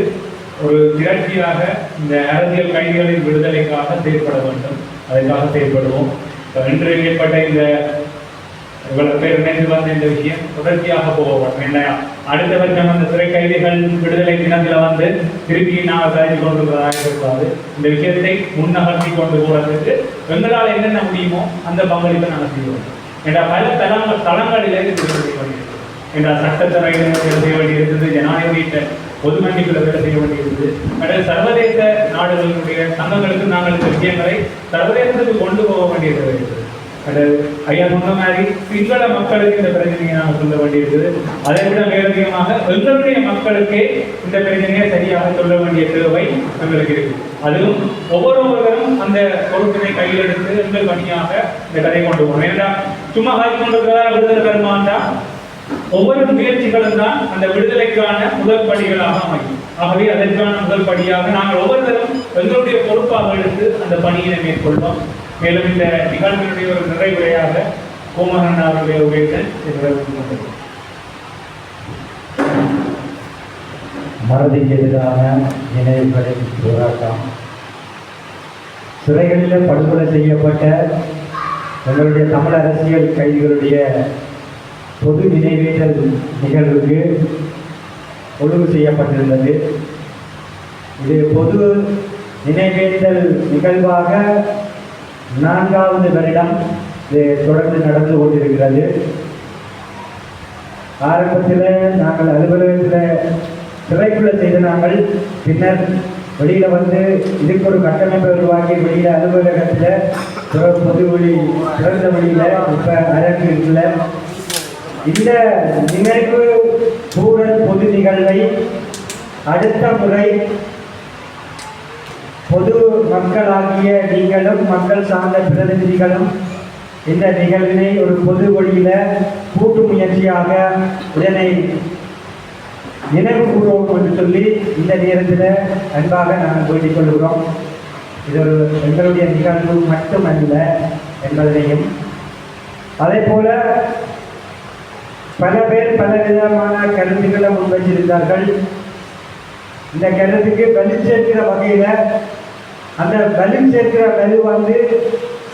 ஒரு திரட்சியாக இந்த அரசியல் கைதிகளின் விடுதலைக்காக செயற்பட வேண்டும். அதற்காக செயற்படுவோம். இன்று ஏற்பட்ட இந்த இவ்வளவு பேர் இணைந்து இந்த விஷயம் தொடர்ச்சியாக போகப்படும். என்ன அடுத்த வருஷம் அந்த சிறை கைதிகள் விடுதலை தினத்தில் திருப்பி நாங்கள் கருதி கொண்டிருக்கிறதாக இருக்காது. இந்த விஷயத்தை முன்னகர்த்தி கொண்டு போவதற்கு எங்களால் என்னென்ன முடியுமோ அந்த பங்களிப்பை நாங்கள் செய்வோம். என்ற பல தளங்களிலே செய்ய வேண்டியிருக்கிறது. என்ற சட்டத்துறையில் செய்ய வேண்டியிருக்கிறது, ஜனாதிபதியிட்ட பொது மன்னிப்பில் வேலை செய்ய வேண்டியிருக்கிறது. அடுத்த சர்வதேச நாடுகளுடைய சங்கங்களுக்கு நாங்கள் இந்த விஷயங்களை சர்வதேசத்துக்கு கொண்டு போக வேண்டியிருக்கிறது. ஐயா சொன்ன மாதிரி சிங்கள மக்களுக்கு இந்த பிரச்சனையை நாங்கள் சொல்ல வேண்டியிருக்குது. அதை விட மேலதிகமாக எங்களுடைய மக்களுக்கே இந்த பிரச்சனையை சரியாக சொல்ல வேண்டிய தேவை எங்களுக்கு இருக்கு. அதுவும் ஒவ்வொருவரும் அந்த பொறுப்பினை கையில் எடுத்து எங்கள் பணியாக இந்த கதை கொண்டு போகணும். ஏன்னா சும்மா காய்ச்சி கொண்டிருக்கிறதா விடுதலை பெருமாண்டா ஒவ்வொரு முயற்சிகளும் தான் அந்த விடுதலைக்கான முதல் படிகளாக அமையும். ஆகவே அதற்கான முதல் படியாக நாங்கள் ஒவ்வொருத்தரும் எங்களுடைய பொறுப்பாக எடுத்து அந்த பணியினை மேற்கொள்வோம். மேலும் இந்த நிகழ்வினுடைய ஒரு நிறைவுரையாக கோமகன் அவர்களுடைய உரையுடன்
மறதிக்கு எதிரான நினைவுகளின் போராட்டம். சிறைகளில் படுகொலை செய்யப்பட்ட எங்களுடைய தமிழ் அரசியல் கைதிகளுடைய பொது நினைவேற்றல் நிகழ்வுக்கு ஒழுங்கு செய்யப்பட்டிருந்தது. இது பொது நினைவேற்றல் நிகழ்வாக 4வது வருடம் இது தொடர்ந்து நடந்து கொண்டிருக்கிறது. ஆரம்பத்தில் நாங்கள் அலுவலகத்தில் சிறைக்குள்ள செய்த நாங்கள் பின்னர் வெளியில் இதுக்கு ஒரு கட்டமைப்பை உருவாக்கி வெளியில் அலுவலகத்தில் பொது வழி திறந்த வழியில் இப்போ அரங்கு இருக்குல்ல. இந்த நிகழ்வு சூழல் பொது நிகழ்வை அடுத்த முறை பொது மக்களாகிய நீங்களும் மக்கள் சார்ந்த பிரதிநிதிகளும் இந்த நிகழ்வினை ஒரு பொது வழியில கூட்டு முயற்சியாக இதனை நினைவு கூறுவோம் என்று சொல்லி இந்த நேரத்தில் அன்பாக நாங்கள் வேண்டிக் கொள்கிறோம். இது ஒரு எங்களுடைய நிகழ்வு மட்டுமல்ல என்பதனையும், அதே போல பல பேர் பல விதமான கருத்துக்களை முன்வைச்சிருந்தார்கள். இந்த கருத்துக்கு வலு சேர்க்கிற வகையில் அந்த வலு சேர்க்கிற வலு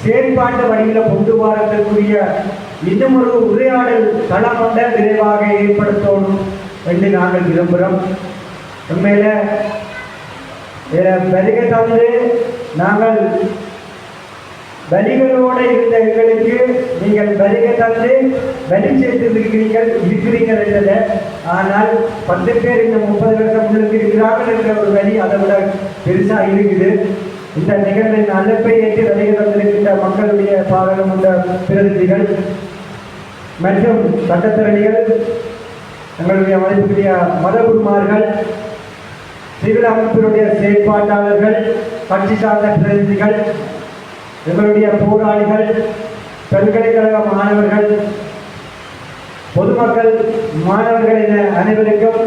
செயற்பாட்டு வழியில் கொண்டு வரக்கூடிய இன்னும் ஒரு உரையாடல் தளம் விரைவாக ஏற்படுத்தணும் என்று நாங்கள் விரும்புகிறோம். உண்மையில் வருகை தந்து நாங்கள் வலிகளோடு இருந்த எங்களுக்கு நீங்கள் வருகை தந்து வலி இருக்கிறீர்கள் என்றது. ஆனால் 10 பேர் இந்த 30 வருஷம் முன்னுக்கு இருக்கிறார்கள் என்ற ஒரு வலி அதை விட பெருசாக இருக்குது. இந்த நிகழ்வின் அழைப்பை ஏற்று வருகை தந்திருக்கின்ற மக்களுடைய பாராளுமன்ற பிரதிநிதிகள் மற்றும் சட்டத்தரணிகள், எங்களுடைய மதிப்புக்குரிய மதகுருமார்கள், சிவில் அமைப்பினுடைய செயற்பாட்டாளர்கள், கட்சி சார்ந்த பிரதிநிதிகள், எங்களுடைய போராளிகள், பல்கலைக்கழக மாணவர்கள், பொதுமக்கள், மாணவர்கள் என அனைவருக்கும்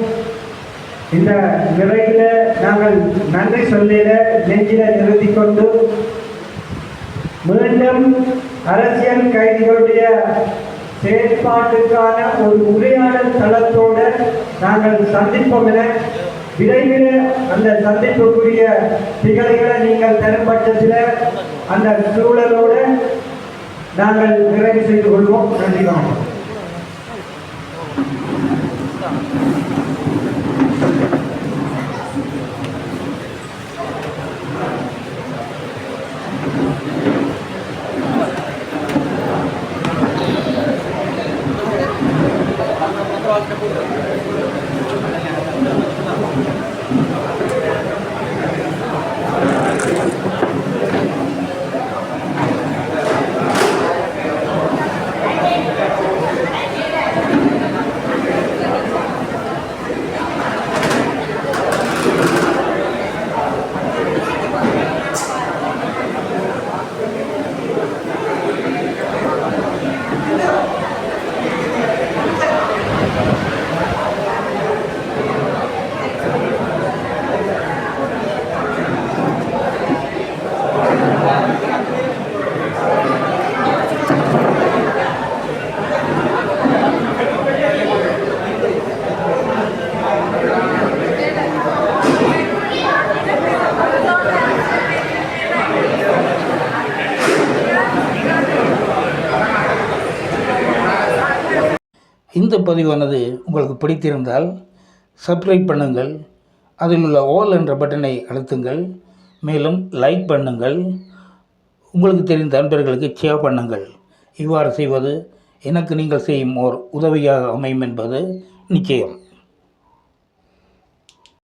இந்த நிறைவில் நாங்கள் நன்றி சொல்லிட நெஞ்சில நிறுத்தி கொண்டு மீண்டும் அரசியல் கைதிகளுடைய செயற்பாட்டுக்கான ஒரு உரையாடல் தளத்தோடு நாங்கள் சந்திப்போம் என விரைவில் அந்த சந்திப்புக்குரிய திகழ்களை நீங்கள் தரும் பட்சத்தில் அந்த சூழலோடு நாங்கள் நிறைவு செய்து கொள்வோம். நன்றி. வணக்கம்.
இந்த பதிவானது உங்களுக்கு பிடித்திருந்தால் சப்ஸ்கிரைப் பண்ணுங்கள், அதில் உள்ள ஆல் என்ற பட்டனை அழுத்துங்கள், மேலும் லைக் பண்ணுங்கள், உங்களுக்கு தெரிந்த நண்பர்களுக்கு ஷேர் பண்ணுங்கள். இவ்வாறு செய்வது எனக்கு நீங்கள் செய்யும் ஓர் உதவியாக அமையும் என்பது நிச்சயம்.